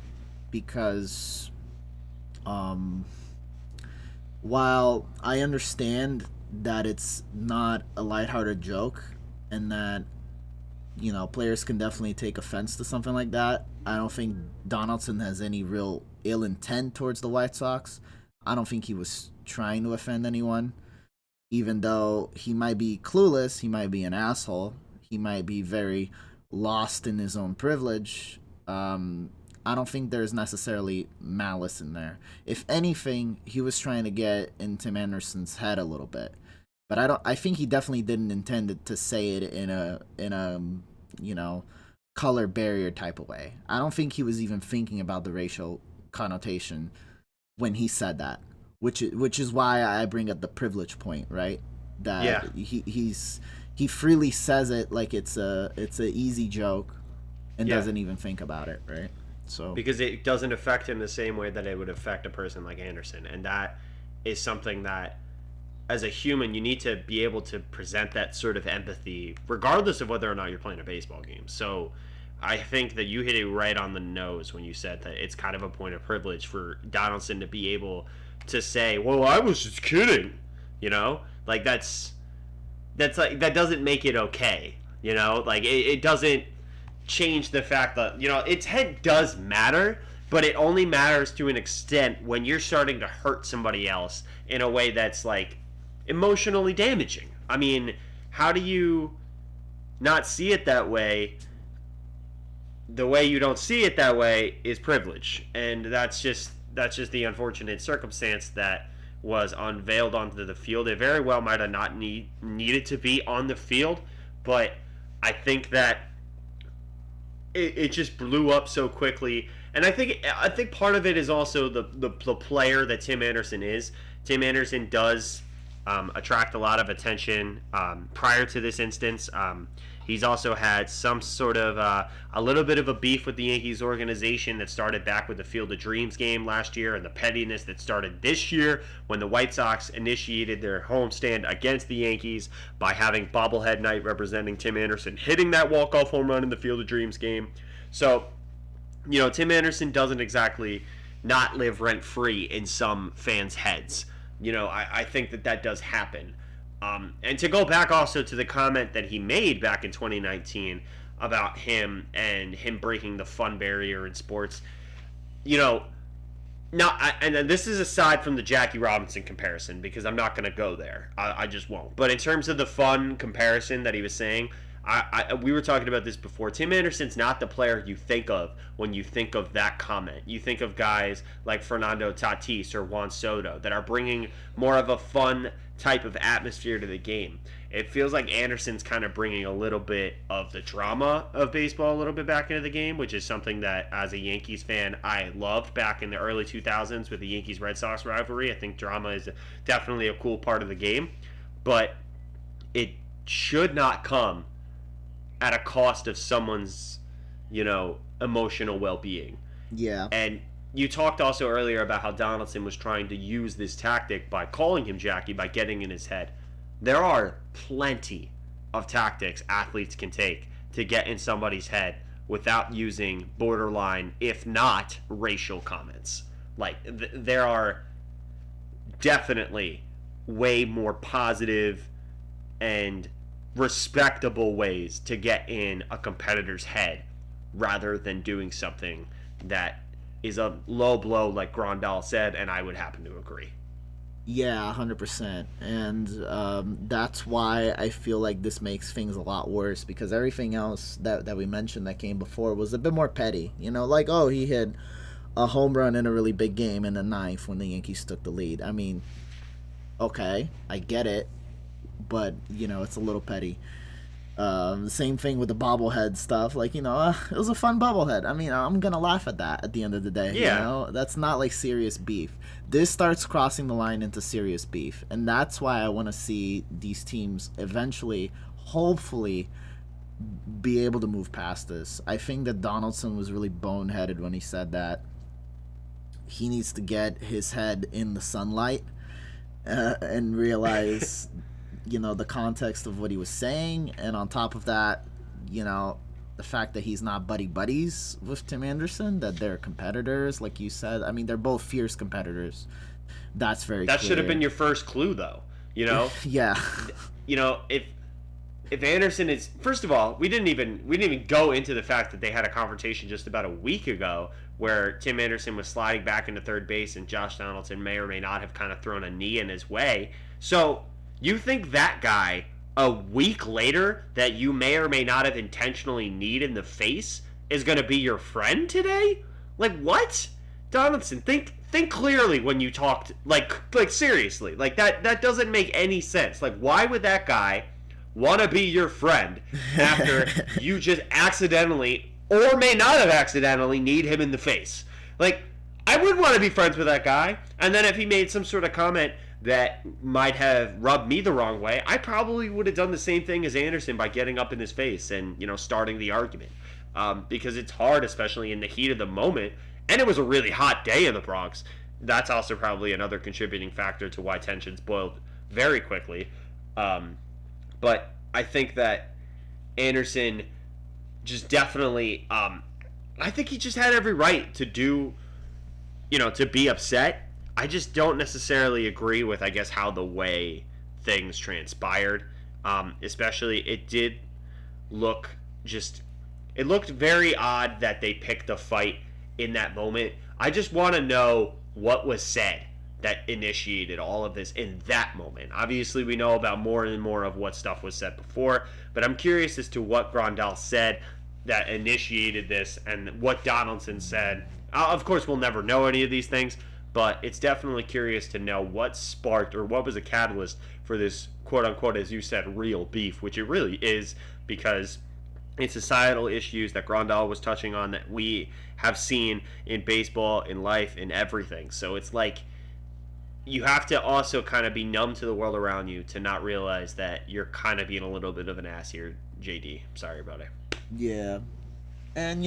because while I understand that it's not a lighthearted joke and that players can definitely take offense to something like that, I don't think Donaldson has any real ill intent towards the White Sox. I don't think he was trying to offend anyone. Even though he might be clueless, he might be an asshole, he might be very lost in his own privilege. I don't think there's necessarily malice in there. If anything, he was trying to get in Tim Anderson's head a little bit. But I think he definitely didn't intend to say it in a color barrier type of way. I don't think he was even thinking about the racial connotation when he said that. Which is why I bring up the privilege point, right? That he freely says it like it's a easy joke, and doesn't even think about it, right? So because it doesn't affect him the same way that it would affect a person like Anderson, and that is something that, as a human, you need to be able to present that sort of empathy, regardless of whether or not you're playing a baseball game. So I think that you hit it right on the nose when you said that it's kind of a point of privilege for Donaldson to be able to say, well, I was just kidding, like that's like, that doesn't make it okay, like it doesn't change the fact that, its head does matter, but it only matters to an extent when you're starting to hurt somebody else in a way that's like emotionally damaging. I mean, how do you not see it that way? The way you don't see it that way is privilege, and that's just the unfortunate circumstance that was unveiled onto the field. It very well might have not needed to be on the field, but I think that it just blew up so quickly. And I think part of it is also the player that Tim Anderson is. Tim Anderson does attract a lot of attention prior to this instance. He's also had some sort of a little bit of a beef with the Yankees organization that started back with the Field of Dreams game last year, and the pettiness that started this year when the White Sox initiated their homestand against the Yankees by having bobblehead night representing Tim Anderson hitting that walk-off home run in the Field of Dreams game. So, Tim Anderson doesn't exactly not live rent-free in some fans' heads. I think that does happen. And to go back also to the comment that he made back in 2019 about him breaking the fun barrier in sports, and this is aside from the Jackie Robinson comparison, because I'm not going to go there. I just won't. But in terms of the fun comparison that he was saying, we were talking about this before. Tim Anderson's not the player you think of when you think of that comment. You think of guys like Fernando Tatis or Juan Soto that are bringing more of a fun type of atmosphere to the game. It feels like Anderson's kind of bringing a little bit of the drama of baseball a little bit back into the game, which is something that, as a Yankees fan, I loved back in the early 2000s with the Yankees-Red Sox rivalry. I think drama is definitely a cool part of the game, but it should not come at a cost of someone's, emotional well-being. Yeah. And you talked also earlier about how Donaldson was trying to use this tactic by calling him Jackie, by getting in his head. There are plenty of tactics athletes can take to get in somebody's head without using borderline, if not racial comments. Like, there are definitely way more positive and respectable ways to get in a competitor's head rather than doing something that is a low blow, like Grandal said, and I would happen to agree. Yeah, 100%. And that's why I feel like this makes things a lot worse, because everything else that we mentioned that came before was a bit more petty. Like, oh, he hit a home run in a really big game in the ninth when the Yankees took the lead. I mean, okay, I get it, but, it's a little petty. The same thing with the bobblehead stuff. Like, it was a fun bobblehead. I mean, I'm going to laugh at that at the end of the day. Yeah. That's not like serious beef. This starts crossing the line into serious beef. And that's why I want to see these teams eventually, hopefully, be able to move past this. I think that Donaldson was really boneheaded when he said that. He needs to get his head in the sunlight and realize the context of what he was saying, and on top of that, the fact that he's not buddies with Tim Anderson, that they're competitors, like you said. I mean, they're both fierce competiters. That's very That clear. should have been your first clue, though. Yeah. If Anderson is, first of all, we didn't even go into the fact that they had a confrontation just about a week ago where Tim Anderson was sliding back into third base and Josh Donaldson may or may not have kind of thrown a knee in his way. So you think that guy, a week later, that you may or may not have intentionally kneed in the face, is going to be your friend today? Like, what? Donaldson, think clearly when you talked, like seriously. Like, that doesn't make any sense. Like, why would that guy want to be your friend after you just accidentally, or may not have accidentally, kneed him in the face? Like, I would want to be friends with that guy. And then if he made some sort of comment that might have rubbed me the wrong way, I probably would have done the same thing as Anderson by getting up in his face and, starting the argument. Because it's hard, especially in the heat of the moment. And it was a really hot day in the Bronx. That's also probably another contributing factor to why tensions boiled very quickly. But I think that Anderson just definitely, I think he just had every right to do, to be upset. I just don't necessarily agree with, I guess, how the way things transpired. Especially, it looked very odd that they picked a fight in that moment. I just want to know what was said that initiated all of this in that moment. Obviously, we know about more and more of what stuff was said before, but I'm curious as to what Grandal said that initiated this and what Donaldson said. Of course, we'll never know any of these things, but it's definitely curious to know what sparked or what was a catalyst for this quote-unquote, as you said, real beef, which it really is, because it's societal issues that Grandal was touching on that we have seen in baseball, in life, in everything. So it's like you have to also kind of be numb to the world around you to not realize that you're kind of being a little bit of an ass here, JD. Sorry about it. Yeah. And,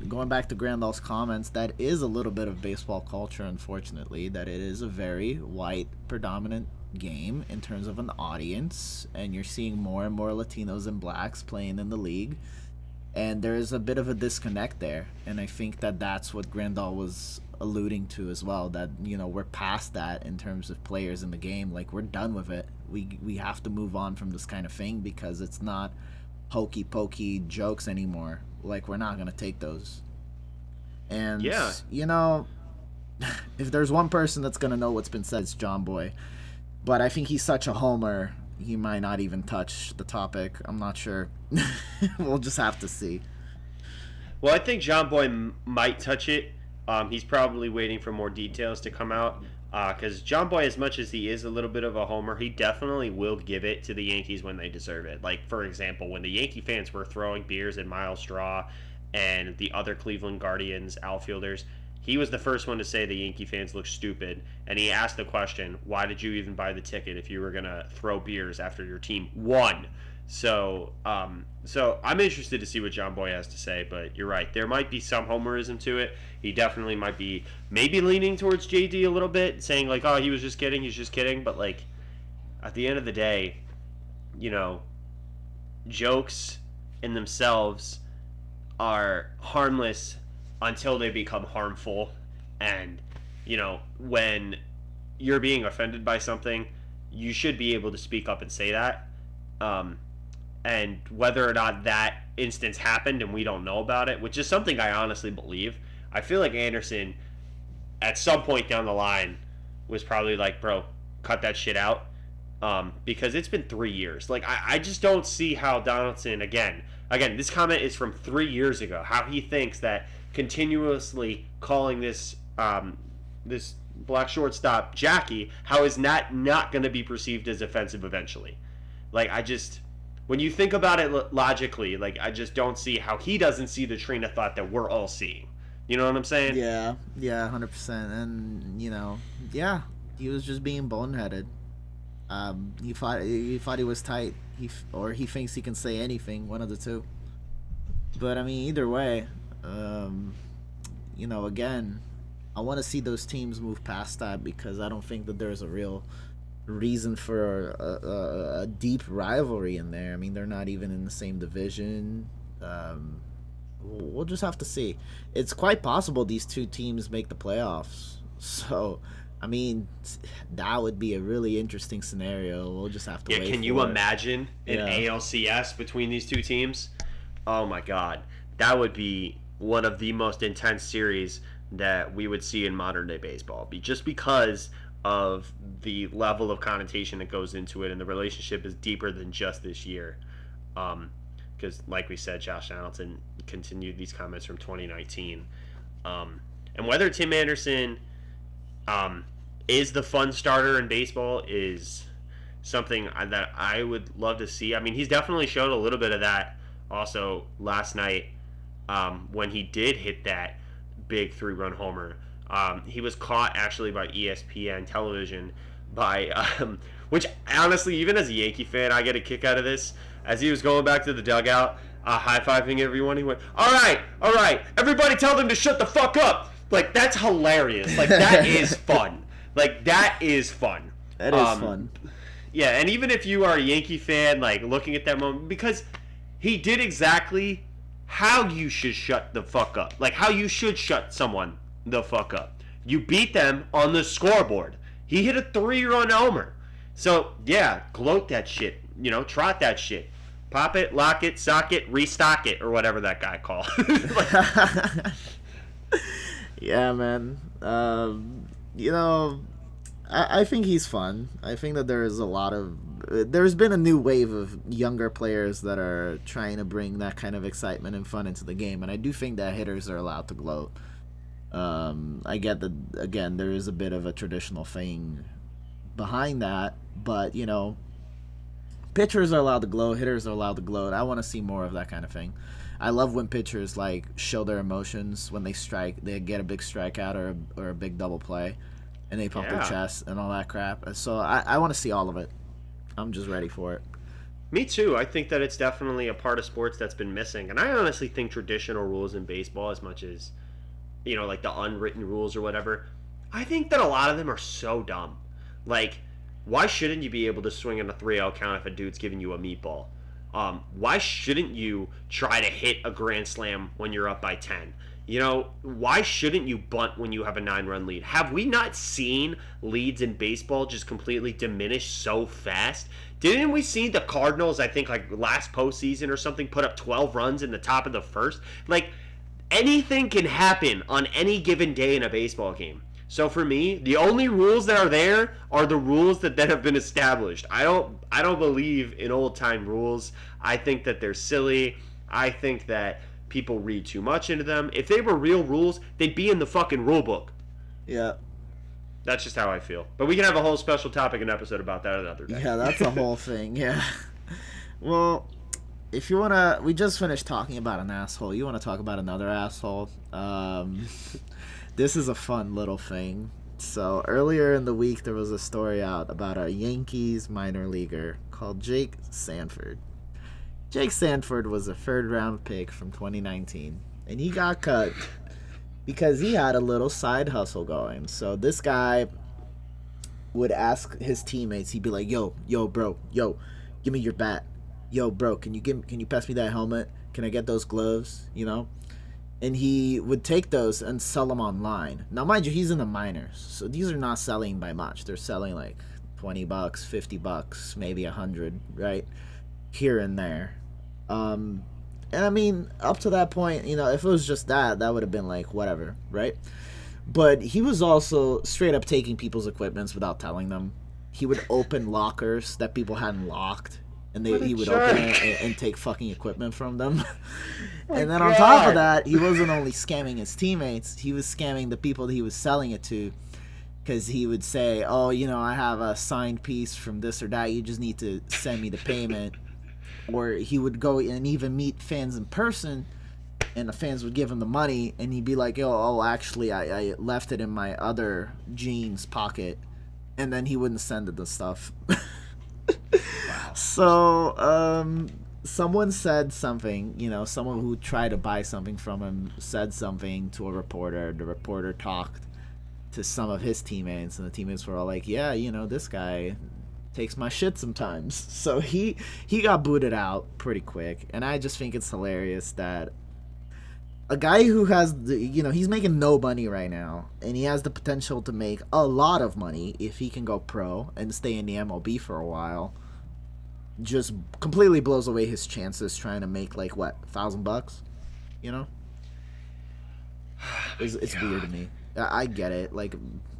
going back to Grandal's comments, that is a little bit of baseball culture, unfortunately, that it is a very white predominant game in terms of an audience, and you're seeing more and more Latinos and blacks playing in the league, and there's a bit of a disconnect there, and I think that that's what Grandal was alluding to as well, that, we're past that in terms of players in the game. Like, we're done with it. We have to move on from this kind of thing because it's not hokey pokey jokes anymore. Like, we're not gonna take those. And yeah, if there's one person that's gonna know what's been said, it's John Boy. But I think he's such a homer, he might not even touch the topic. I'm not sure. We'll just have to see. Well, I think John Boy might touch it. He's probably waiting for more details to come out. Because John Boy, as much as he is a little bit of a homer, he definitely will give it to the Yankees when they deserve it. Like, for example, when the Yankee fans were throwing beers at Miles Straw and the other Cleveland Guardians outfielders, he was the first one to say the Yankee fans look stupid. And he asked the question, why did you even buy the ticket if you were going to throw beers after your team won? So I'm interested to see what John Boy has to say, but you're right. There might be some homerism to it. He definitely might be maybe leaning towards JD a little bit, saying like, oh, he's just kidding. But like, at the end of the day, jokes in themselves are harmless until they become harmful. And, when you're being offended by something, you should be able to speak up and say that. And whether or not that instance happened and we don't know about it, which is something I honestly believe, I feel like Anderson, at some point down the line, was probably like, bro, cut that shit out. Because it's been 3 years. Like, I just don't see how Donaldson, again, this comment is from 3 years ago, how he thinks that continuously calling this this black shortstop Jackie, how is not going to be perceived as offensive eventually. Like, when you think about it logically, like, I just don't see how he doesn't see the train of thought that we're all seeing. You know what I'm saying? Yeah, 100%. And, yeah, he was just being boneheaded. He thought he was tight, or he thinks he can say anything, one of the two. But, I mean, either way, again, I want to see those teams move past that, because I don't think that there's a real reason for a deep rivalry in there. I mean, they're not even in the same division. We'll just have to see. It's quite possible these two teams make the playoffs. So, I mean, that would be a really interesting scenario. We'll just have to wait. Yeah, can you imagine an ALCS between these two teams? Oh my God. That would be one of the most intense series that we would see in modern day baseball. Just because of the level of connotation that goes into it, and the relationship is deeper than just this year. Because, like we said, Josh Donaldson continued these comments from 2019. And whether Tim Anderson is the fun starter in baseball is something that I would love to see. I mean, he's definitely showed a little bit of that also last night when he did hit that big 3-run homer. He was caught actually by ESPN television by, which honestly, even as a Yankee fan, I get a kick out of this. As he was going back to the dugout, high-fiving everyone, he went, all right, everybody tell them to shut the fuck up. Like, that's hilarious. Like, that is fun. Like, that is fun. That is fun. Yeah, and even if you are a Yankee fan, like, looking at that moment, because he did exactly how you should shut the fuck up. Like, how you should shut someone the fuck up. You beat them on the scoreboard. He hit a 3-run homer. So, yeah, gloat that shit. Trot that shit. Pop it, lock it, sock it, restock it, or whatever that guy called. Yeah, man. I think he's fun. I think that there's been a new wave of younger players that are trying to bring that kind of excitement and fun into the game, and I do think that hitters are allowed to gloat. I get that, again, there is a bit of a traditional thing behind that, but, pitchers are allowed to gloat, hitters are allowed to gloat. I want to see more of that kind of thing. I love when pitchers, like, show their emotions when they strike. They get a big strikeout or a big double play, and they pump their chest and all that crap. So I want to see all of it. I'm just ready for it. Me too. I think that it's definitely a part of sports that's been missing. And I honestly think traditional rules in baseball, as much as, like the unwritten rules or whatever, I think that a lot of them are so dumb. Like, why shouldn't you be able to swing on a 3-0 count if a dude's giving you a meatball? Why shouldn't you try to hit a grand slam when you're up by 10? Why shouldn't you bunt when you have a 9-run lead? Have we not seen leads in baseball just completely diminish so fast? Didn't we see the Cardinals, I think, like last postseason or something, put up 12 runs in the top of the first? Like, anything can happen on any given day in a baseball game. So for me, the only rules that are there are the rules that have been established. I don't believe in old-time rules. I think that they're silly. I think that people read too much into them. If they were real rules, they'd be in the fucking rule book. Yeah. That's just how I feel. But we can have a whole special topic and episode about that another day. Yeah, that's a whole thing. Yeah. Well, if you want to... We just finished talking about an asshole. You want to talk about another asshole? This is a fun little thing. So earlier in the week, there was a story out about a Yankees minor leaguer called Jake Sanford. Jake Sanford was a 3rd-round pick from 2019, and he got cut because he had a little side hustle going. So this guy would ask his teammates, he'd be like, yo, bro, give me your bat. Yo, bro, can you pass me that helmet? Can I get those gloves? And he would take those and sell them online. Now, mind you, he's in the minors, so these are not selling by much. They're selling like $20, $50, maybe 100, right, here and there. And I mean, up to that point, if it was just that would have been like whatever, right? But he was also straight up taking people's equipments without telling them. He would open lockers that people hadn't locked, and he would open it and take fucking equipment from them. And then on top of that, he wasn't only scamming his teammates, he was scamming the people that he was selling it to, because he would say, oh, I have a signed piece from this or that, you just need to send me the payment. Or he would go and even meet fans in person, and the fans would give him the money, and he'd be like, actually, I left it in my other jeans pocket, and then he wouldn't send it the stuff. Wow. So, someone said something, someone who tried to buy something from him said something to a reporter. The reporter talked to some of his teammates, and the teammates were all like, yeah, this guy takes my shit sometimes. So he got booted out pretty quick, and I just think it's hilarious that a guy who has he's making no money right now, and he has the potential to make a lot of money if he can go pro and stay in the MLB for a while, just completely blows away his chances trying to make like what, $1,000, It's weird to me. I get it. Like,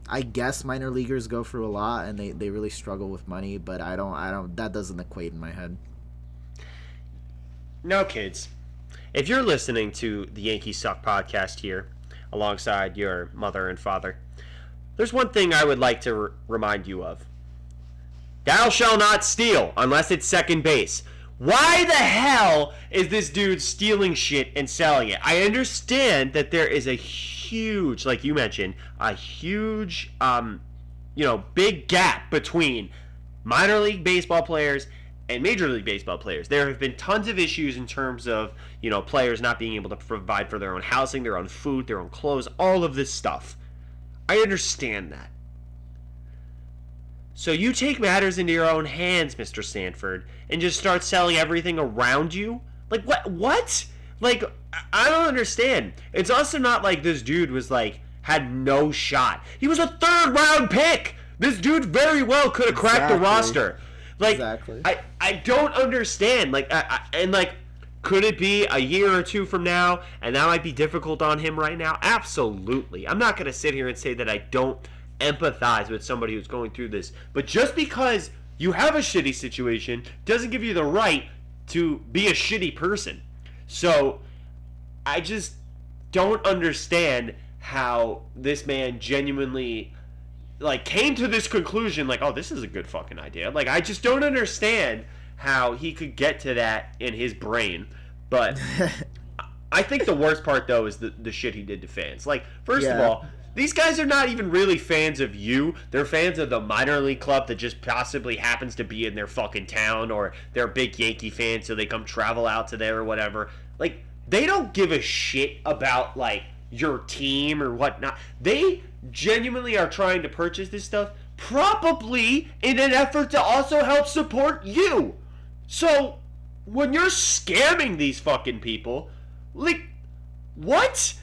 I guess minor leaguers go through a lot and they really struggle with money, but I don't that doesn't equate in my head. No, kids. If you're listening to the Yankees Suck podcast here, alongside your mother and father, there's one thing I would like to remind you of. Thou shall not steal unless it's second base. Why the hell is this dude stealing shit and selling it? I understand that there is a huge, like you mentioned, a huge, big gap between minor league baseball players and Major League Baseball players. There have been tons of issues in terms of, players not being able to provide for their own housing, their own food, their own clothes, all of this stuff. I understand that. So you take matters into your own hands, Mr. Sanford, and just start selling everything around you? Like, what? Like, I don't understand. It's also not like this dude was, had no shot. He was a third-round pick! This dude very well could have cracked the roster. Exactly. I don't understand. Could it be a year or two from now, and that might be difficult on him right now? Absolutely. I'm not going to sit here and say that I don't empathize with somebody who's going through this. But just because you have a shitty situation doesn't give you the right to be a shitty person. So, I just don't understand how this man genuinely came to this conclusion, oh, this is a good fucking idea. I just don't understand how he could get to that in his brain. But I think the worst part, though, is the shit he did to fans. First of all, these guys are not even really fans of you. They're fans of the minor league club that just possibly happens to be in their fucking town, or they're big Yankee fans, so they come travel out to there or whatever. They don't give a shit about, your team or whatnot. They genuinely are trying to purchase this stuff, probably in an effort to also help support you. So, when you're scamming these fucking people, what?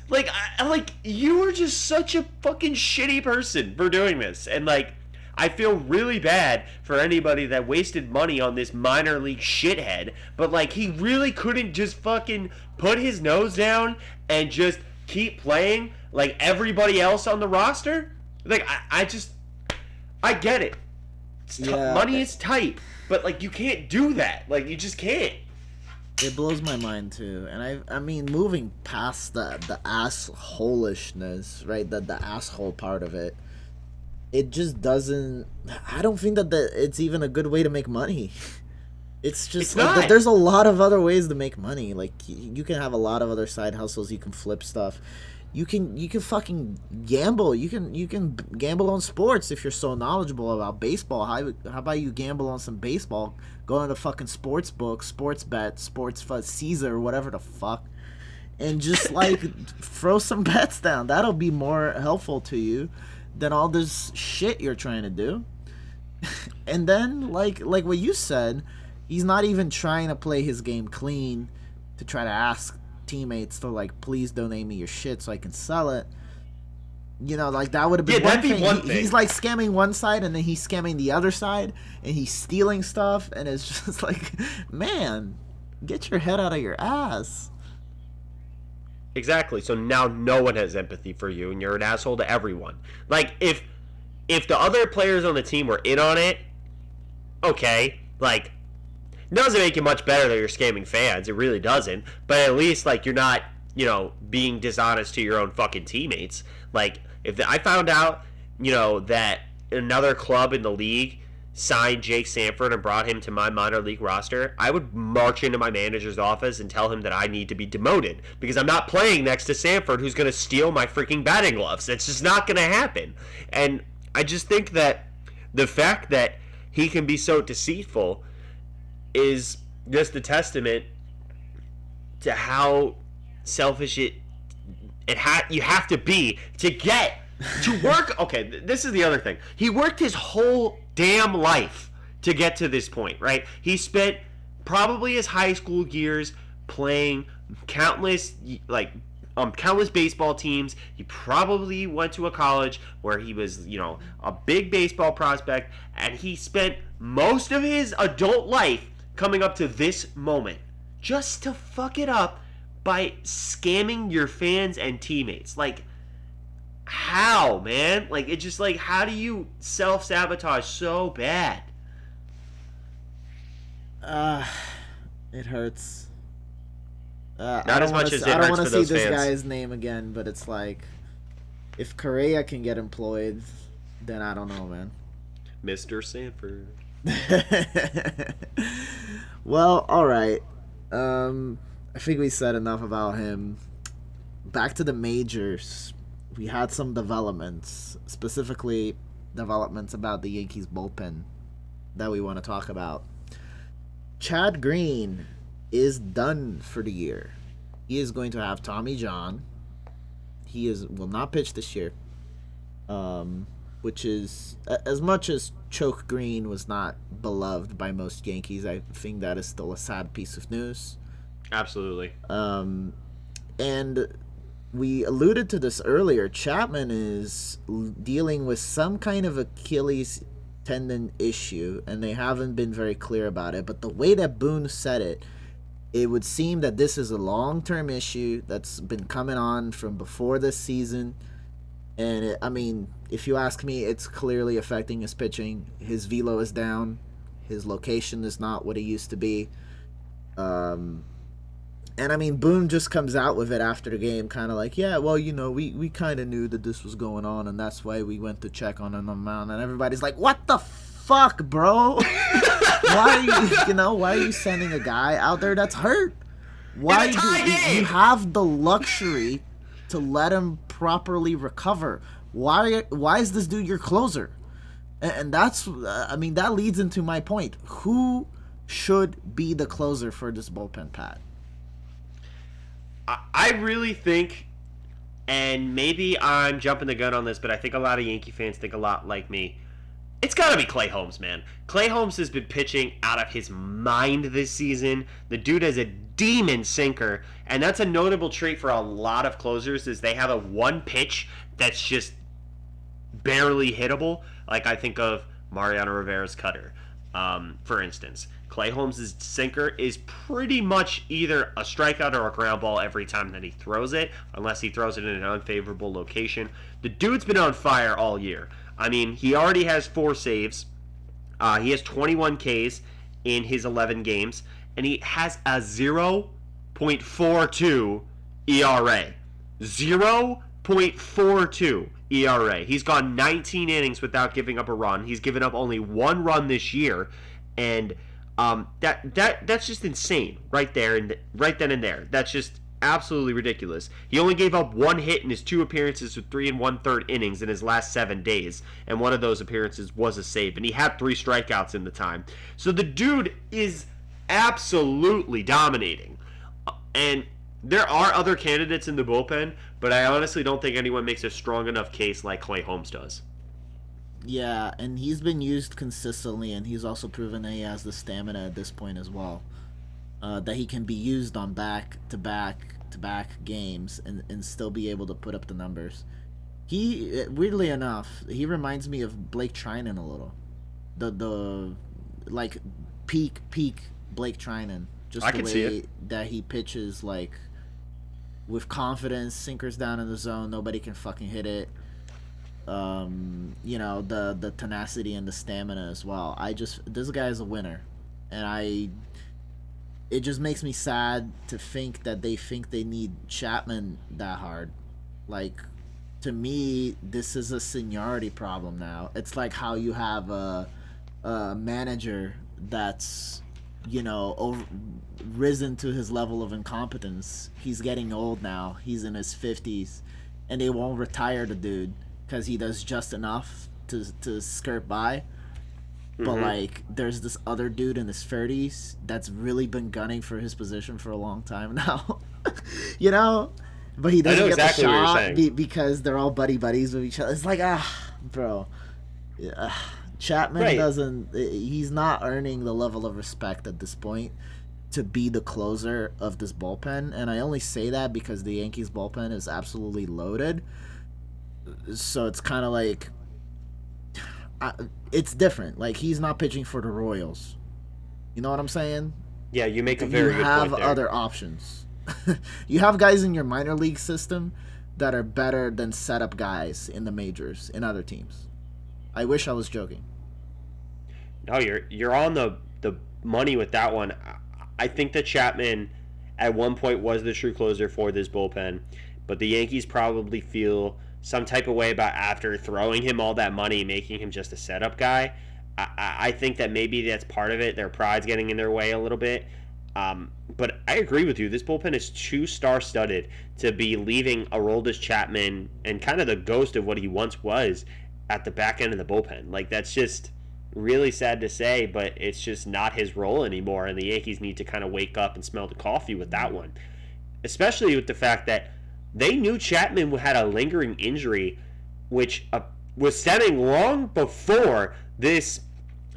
You are just such a fucking shitty person for doing this. And, I feel really bad for anybody that wasted money on this minor league shithead. But, he really couldn't just fucking put his nose down and just keep playing like everybody else on the roster? I get it. Money is tight. But, you can't do that. You just can't. It blows my mind too, and I mean, moving past the assholishness, right? The asshole part of it, it just doesn't. I don't think that it's even a good way to make money. It's just there's a lot of other ways to make money. You can have a lot of other side hustles. You can flip stuff. You can fucking gamble. You can gamble on sports if you're so knowledgeable about baseball. How about you gamble on some baseball? Go into fucking sports book, sports bet, sports Caesar, whatever the fuck, and just throw some bets down. That'll be more helpful to you than all this shit you're trying to do. And then like what you said, he's not even trying to play his game clean. to try to ask teammates to like please donate me your shit so I can sell it. Like that would have been that'd be one thing. He's like scamming one side and then he's scamming the other side and he's stealing stuff, and it's just like, man, get your head out of your ass. Exactly. So now no one has empathy for you, and you're an asshole to everyone. Like, if the other players on the team were in on it, okay, like, it doesn't make it much better that you're scamming fans. It really doesn't. But at least, like, you're not, being dishonest to your own fucking teammates. Like, if I found out, that another club in the league signed Jake Sanford and brought him to my minor league roster, I would march into my manager's office and tell him that I need to be demoted because I'm not playing next to Sanford, who's going to steal my freaking batting gloves. It's just not going to happen. And I just think that the fact that he can be so deceitful is just a testament to how selfish you have to be to get to work. Okay, this is the other thing. He worked his whole damn life to get to this point, right? He spent probably his high school years playing countless baseball teams. He probably went to a college where he was, a big baseball prospect, and he spent most of his adult life coming up to this moment just to fuck it up by scamming your fans and teammates. Like, how, man? Like, it's just like, how do you self-sabotage so bad? It hurts. Not as much as it hurts for those fans. I don't want to see this guy's name again, but it's like, if Correa can get employed, then I don't know, man. Mr. Sanford. Well, alright. I think we said enough about him. Back to the majors. We had some developments, specifically developments about the Yankees bullpen that we want to talk about. Chad Green is done for the year. He is going to have Tommy John. He will not pitch this year, which is, as much as Choke Green was not beloved by most Yankees, I think that is still a sad piece of news. Absolutely. And we alluded to this earlier. Chapman is dealing with some kind of Achilles tendon issue, and they haven't been very clear about it. But the way that Boone said it, it would seem that this is a long-term issue that's been coming on from before this season. And, if you ask me, it's clearly affecting his pitching. His velo is down. His location is not what it used to be. And Boone just comes out with it after the game, kind of like, yeah, well, we kind of knew that this was going on, and that's why we went to check on him on the mound. And everybody's like, what the fuck, bro? Why are you sending a guy out there that's hurt? Why do you have the luxury to let him properly recover? Why is this dude your closer? And that's, that leads into my point. Who should be the closer for this bullpen, Pat? I really think, and maybe I'm jumping the gun on this, but I think a lot of Yankee fans think a lot like me. It's got to be Clay Holmes, man. Clay Holmes has been pitching out of his mind this season. The dude has a demon sinker, and that's a notable trait for a lot of closers, is they have a one pitch that's just barely hittable. Like, I think of Mariano Rivera's cutter, for instance. Clay Holmes' sinker is pretty much either a strikeout or a ground ball every time that he throws it, unless he throws it in an unfavorable location. The dude's been on fire all year. He already has 4 saves. He has 21 Ks in his 11 games, and he has a 0.42 ERA. 0.42 ERA. He's gone 19 innings without giving up a run. He's given up only 1 run this year, and that's just insane right there and right then and there. That's just absolutely ridiculous. He only gave up 1 hit in his 2 appearances with 3 1/3 innings in his last 7 days, and one of those appearances was a save, and he had 3 strikeouts in the time. So the dude is absolutely dominating, and there are other candidates in the bullpen, but I honestly don't think anyone makes a strong enough case like Clay Holmes does. Yeah, and he's been used consistently, and he's also proven that he has the stamina at this point as well. that he can be used on back-to-back games and still be able to put up the numbers. He weirdly enough, he reminds me of Blake Trinan a little. The like peak Blake Trinan. Just I the can see way it. that he pitches, like with confidence, sinkers down in the zone, nobody can fucking hit it. The tenacity and the stamina as well. This guy is a winner, and it just makes me sad to think that they think they need Chapman that hard. Like, to me, this is a seniority problem now. It's like how you have a manager that's, risen to his level of incompetence. He's getting old now. He's in his 50s, and they won't retire the dude because he does just enough to skirt by. But like, there's this other dude in his 30s that's really been gunning for his position for a long time now. you know, but he doesn't get exactly the what you're shot saying. because they're all buddies with each other. It's like, bro, Chapman Right. doesn't. He's not earning the level of respect at this point to be the closer of this bullpen, and I only say that because the Yankees bullpen is absolutely loaded. So it's kind of like, it's different. Like, he's not pitching for the Royals. You know what I'm saying? Yeah, you make a very good have point there. other options. You have guys in your minor league system that are better than setup guys in the majors in other teams. I wish I was joking. No, you're on the money with that one. I think that Chapman at one point was the true closer for this bullpen, but the Yankees probably feel some type of way about after throwing him all that money, making him just a setup guy. I think that maybe that's part of it. Their pride's getting in their way a little bit. But I agree with you. This bullpen is too star-studded to be leaving Aroldis Chapman and kind of the ghost of what he once was at the back end of the bullpen. Like, that's just really sad to say, but it's just not his role anymore, and the Yankees need to kind of wake up and smell the coffee with that one. Especially with the fact that they knew Chapman had a lingering injury, which was stemming long before this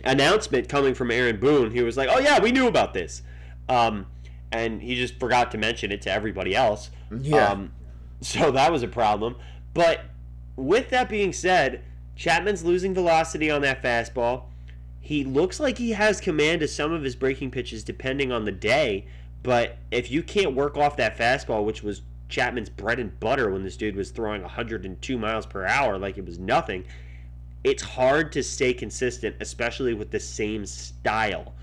announcement coming from Aaron Boone. He was like, oh yeah, we knew about this. And he just forgot to mention it to everybody else. Yeah. So that was a problem. But with that being said, Chapman's losing velocity on that fastball. He looks like he has command of some of his breaking pitches depending on the day. But if you can't work off that fastball, which was Chapman's bread and butter when this dude was throwing 102 miles per hour like it was nothing, it's hard to stay consistent, especially with the same style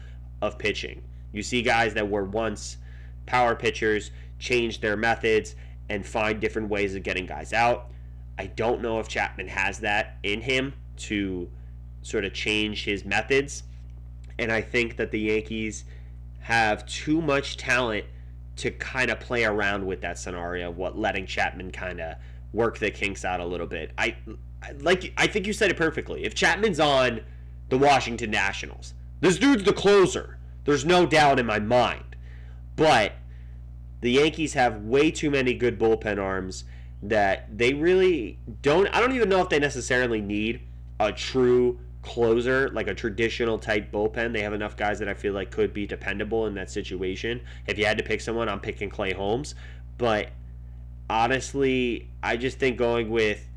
of pitching. You see guys that were once power pitchers change their methods and find different ways of getting guys out. I don't know if Chapman has that in him to sort of change his methods. And I think that the Yankees have too much talent to kind of play around with that scenario, letting Chapman kind of work the kinks out a little bit. I think you said it perfectly. If Chapman's on the Washington Nationals, this dude's the closer. There's no doubt in my mind. But the Yankees have way too many good bullpen arms that they really don't. I don't even know if they necessarily need a true closer, like a traditional type bullpen. They have enough guys that I feel like could be dependable in that situation. If you had to pick someone, I'm picking Clay Holmes. But honestly, I just think going with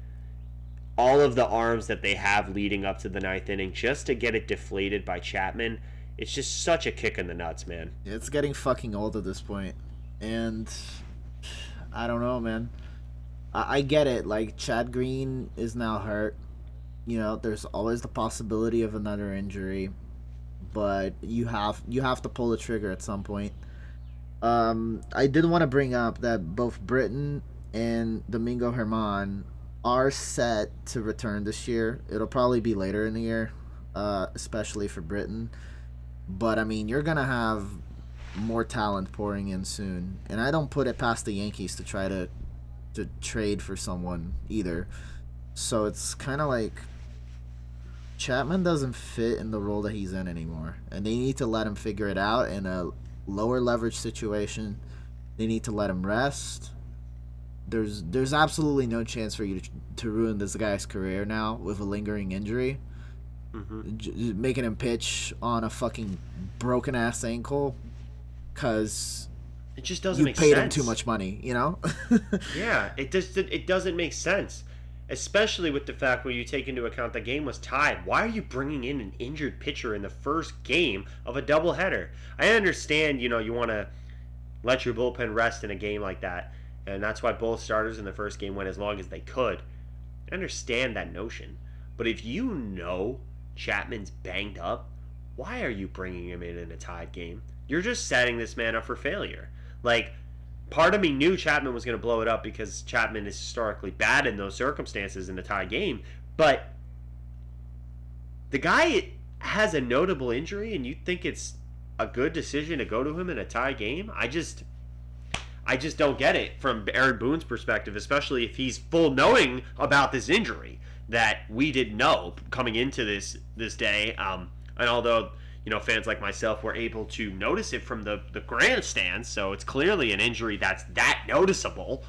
all of the arms that they have leading up to the ninth inning just to get it deflated by Chapman, it's just such a kick in the nuts, man. It's getting fucking old at this point. And I don't know, man. I get it. Like, Chad Green is now hurt. There's always the possibility of another injury, but you have to pull the trigger at some point. I did want to bring up that both Britton and Domingo Germán are set to return this year. It'll probably be later in the year, especially for Britton. But I mean, you're gonna have more talent pouring in soon, and I don't put it past the Yankees to try to trade for someone either. So it's kind of like Chapman doesn't fit in the role that he's in anymore, and they need to let him figure it out in a lower leverage situation. They need to let him rest. There's absolutely no chance for you to ruin this guy's career now with a lingering injury. Making him pitch on a fucking broken ass ankle. because It just doesn't you make paid sense. him too much money, you know? Yeah, it doesn't make sense, especially with the fact when you take into account the game was tied. Why are you bringing in an injured pitcher in the first game of a doubleheader? I understand, you want to let your bullpen rest in a game like that, and that's why both starters in the first game went as long as they could. I understand that notion, but if you know Chapman's banged up, why are you bringing him in a tied game? You're just setting this man up for failure. Like, part of me knew Chapman was going to blow it up because Chapman is historically bad in those circumstances in a tie game, but the guy has a notable injury and you think it's a good decision to go to him in a tie game? I just don't get it from Aaron Boone's perspective, especially if he's full knowing about this injury that we didn't know coming into this day. And although fans like myself were able to notice it from the grandstands, so it's clearly an injury that's that noticeable.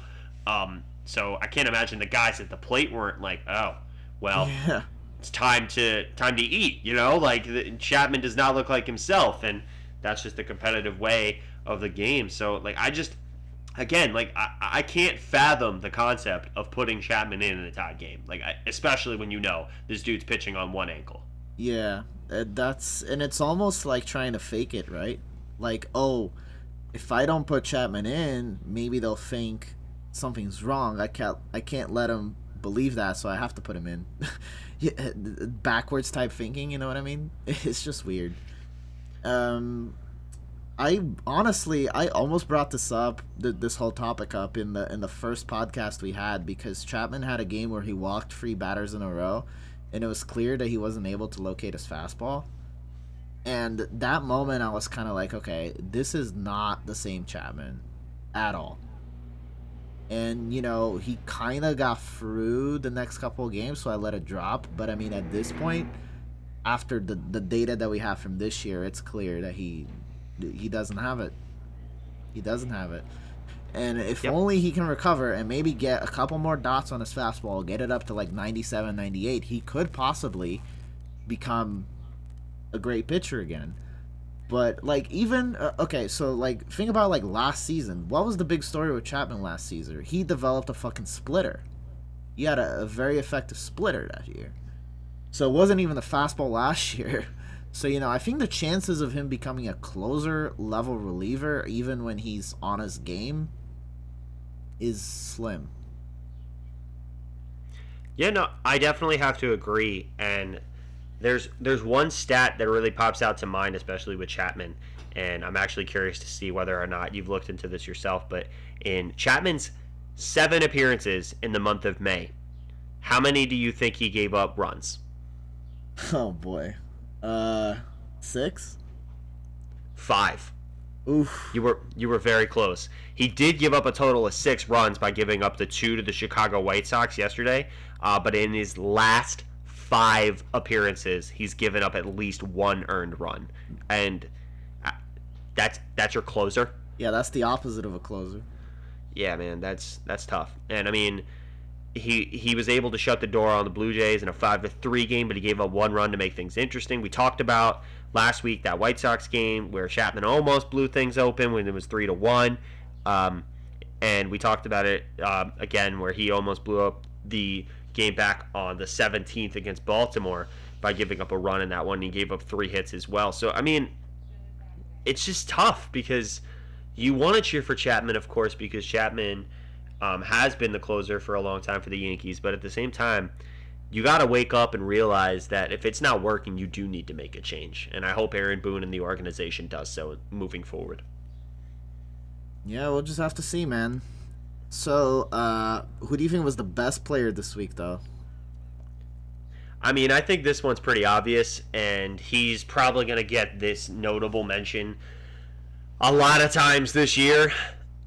So I can't imagine the guys at the plate weren't like, oh, well, Yeah. it's time to eat. Like Chapman does not look like himself, and that's just the competitive way of the game. So like I can't fathom the concept of putting Chapman in a tie game. Like especially when this dude's pitching on one ankle. Yeah, and it's almost like trying to fake it, right? Like, oh, if I don't put Chapman in, maybe they'll think something's wrong. I can't let them believe that, so I have to put him in. Yeah, backwards type thinking, you know what I mean? It's just weird. I almost brought this whole topic up in the first podcast we had, because Chapman had a game where he walked 3 batters in a row, and it was clear that he wasn't able to locate his fastball. And that moment, I was kind of like, okay, this is not the same Chapman at all. And, he kind of got through the next couple of games, so I let it drop. But, I mean, at this point, after the data that we have from this year, it's clear that he doesn't have it. He doesn't have it. And if only he can recover and maybe get a couple more dots on his fastball, get it up to like 97, 98, he could possibly become a great pitcher again. But like even okay, so like think about like last season. What was the big story with Chapman last season? He developed a fucking splitter. He had a very effective splitter that year. So it wasn't even the fastball last year. So, I think the chances of him becoming a closer level reliever, even when he's on his game, is slim. Yeah, no, I definitely have to agree. And there's one stat that really pops out to mind, especially with Chapman. And I'm actually curious to see whether or not you've looked into this yourself. But in Chapman's 7 appearances in the month of May, how many do you think he gave up runs? Oh, boy. 6? 5. Oof. You were very close. He did give up a total of 6 runs by giving up the 2 to the Chicago White Sox yesterday. But in his last 5 appearances, he's given up at least 1 earned run, and that's your closer. Yeah, that's the opposite of a closer. Yeah, man, that's tough. And I mean, he was able to shut the door on the Blue Jays in a 5-3 game, but he gave up 1 run to make things interesting. We talked about last week that White Sox game where Chapman almost blew things open when it was 3-1, and we talked about it again where he almost blew up the game back on the 17th against Baltimore by giving up a run in that one. He gave up 3 hits as well. So I mean, it's just tough because you want to cheer for Chapman, of course, because Chapman has been the closer for a long time for the Yankees, but at the same time, you got to wake up and realize that if it's not working, you do need to make a change. And I hope Aaron Boone and the organization does so moving forward. Yeah, we'll just have to see, man. So, who do you think was the best player this week, though? I mean, I think this one's pretty obvious, and he's probably going to get this notable mention a lot of times this year.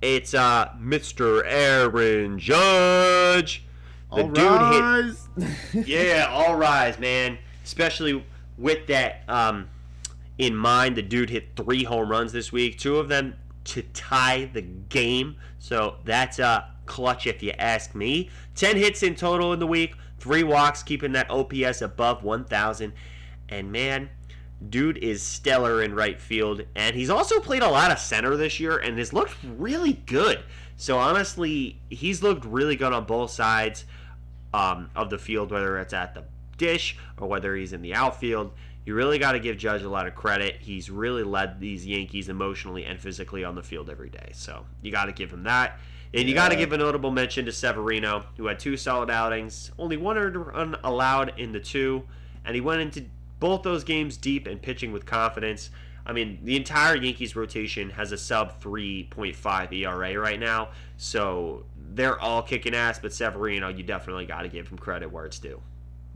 It's Mr. Aaron Judge. The All dude rise. hit. Yeah, all rise, man. Especially with that in mind, the dude hit 3 home runs this week, 2 of them to tie the game. So that's clutch if you ask me. 10 hits in total in the week, 3 walks, keeping that OPS above 1,000. And man, Dude is stellar in right field, and he's also played a lot of center this year and has looked really good. So honestly, he's looked really good on both sides of the field, whether it's at the dish or whether he's in the outfield. You really got to give Judge a lot of credit. He's really led these Yankees emotionally and physically on the field every day. So you got to give him that. And you got to give a notable mention to Severino, who had 2 solid outings, only 1 run allowed in the 2, and he went into both those games deep and pitching with confidence. I mean, the entire Yankees rotation has a sub 3.5 ERA right now, so they're all kicking ass, but Severino, you definitely got to give him credit where it's due.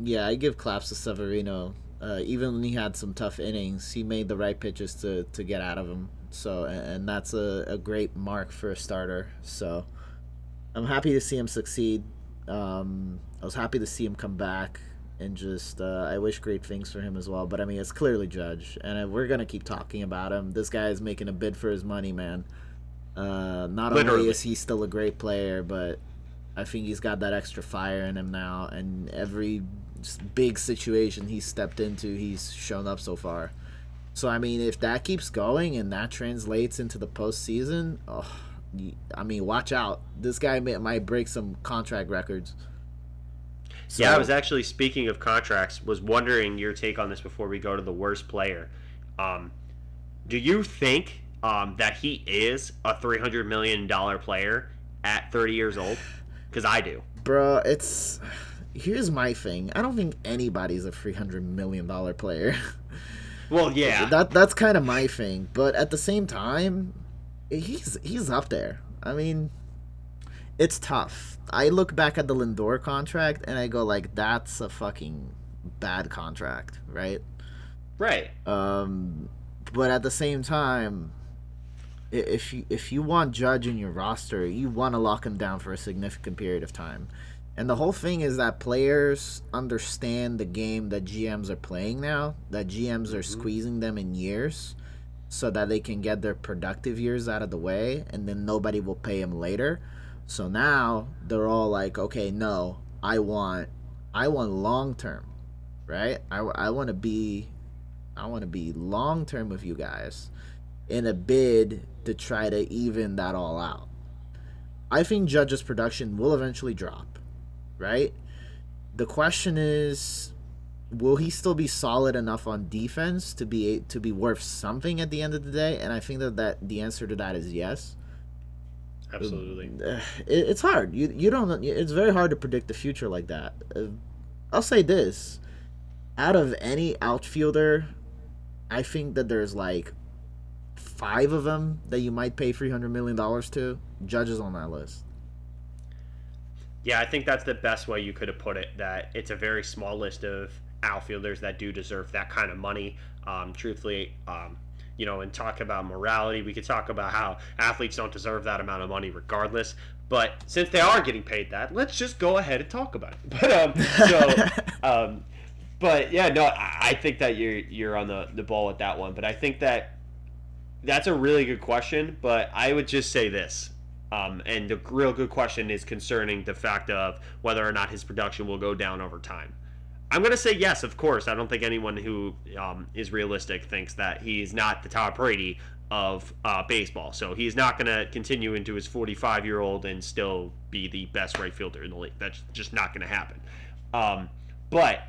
Yeah, I give claps to Severino. Even when he had some tough innings, he made the right pitches to get out of him. So, and that's a great mark for a starter. So, I'm happy to see him succeed. I was happy to see him come back, and just I wish great things for him as well. But I mean, it's clearly Judge, and we're gonna keep talking about him. This guy is making a bid for his money, man. Not Literally. only is he still a great player, but I think he's got that extra fire in him now, and every big situation he's stepped into, he's shown up so far. So I mean, if that keeps going and that translates into the postseason, I mean, watch out. This guy might break some contract records. So, Yeah, I was actually, speaking of contracts, was wondering your take on this before we go to the worst player. Do you think that he is a $300 million player at 30 years old? Because I do. bro, here's my thing. I don't think anybody's a $300 million player. Well, yeah. That's kind of my thing, but at the same time, he's up there. I mean, it's tough. I look back at the Lindor contract and I go like, that's a fucking bad contract, right? Right. But at the same time, if you want Judge in your roster, you want to lock him down for a significant period of time. And the whole thing is that players understand the game that GMs are playing now, that GMs are squeezing them in years so that they can get their productive years out of the way, and then nobody will pay them later. So now they're all like, okay, no, I want long term, right? I want to be long term with you guys in a bid to try to even that all out. I think Judge's production will eventually drop, right? The question is, will he still be solid enough on defense to be worth something at the end of the day? And I think that the answer to that is yes. Absolutely. It's hard. You don't. It's very hard to predict the future like that. I'll say this: out of any outfielder, I think that there's like 5 of them that you might pay $300 million to. Judge is on that list. Yeah, I think that's the best way you could have put it, that it's a very small list of outfielders that do deserve that kind of money. Truthfully, and talk about morality, we could talk about how athletes don't deserve that amount of money regardless. But since they are getting paid that, let's just go ahead and talk about it. But yeah, no, I think that you're on the ball with that one. But I think that's a really good question. But I would just say this. And the real good question is concerning the fact of whether or not his production will go down over time. I'm going to say yes, of course. I don't think anyone who is realistic thinks that he's not the Tom Brady of baseball. So he's not going to continue into his 45-year-old and still be the best right fielder in the league. That's just not going to happen. But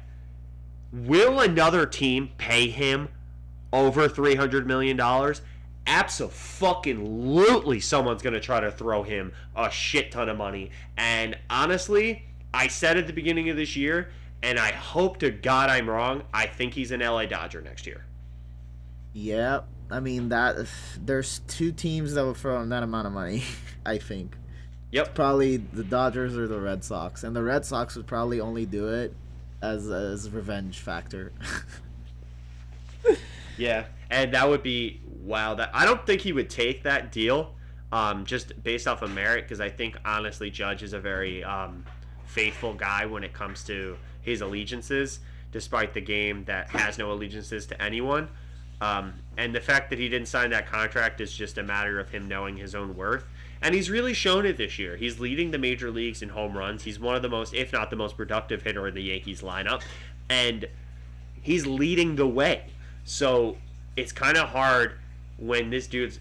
will another team pay him over $300 million? Absolutely, someone's going to try to throw him a shit ton of money. And honestly, I said at the beginning of this year, and I hope to God I'm wrong, I think he's an LA Dodger next year. Yeah, I mean, there's 2 teams that will throw him that amount of money, I think. Yep. It's probably the Dodgers or the Red Sox. And the Red Sox would probably only do it as a revenge factor. Yeah, and that would be, wow. I don't think he would take that deal just based off of merit, because I think, honestly, Judge is a very faithful guy when it comes to his allegiances, despite the game that has no allegiances to anyone. And the fact that he didn't sign that contract is just a matter of him knowing his own worth. And he's really shown it this year. He's leading the major leagues in home runs. He's one of the most, if not the most productive hitter in the Yankees lineup. And he's leading the way. So it's kind of hard when this dude's.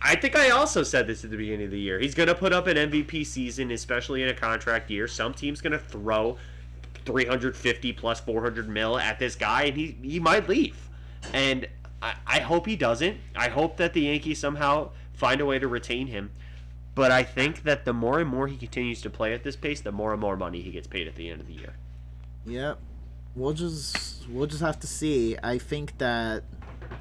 I think I also said this at the beginning of the year. He's going to put up an MVP season, especially in a contract year. Some team's going to throw 350 plus 400 mil at this guy, and he might leave. And I hope he doesn't. I hope that the Yankees somehow find a way to retain him. But I think that the more and more he continues to play at this pace, the more and more money he gets paid at the end of the year. Yep. We'll just have to see. I think that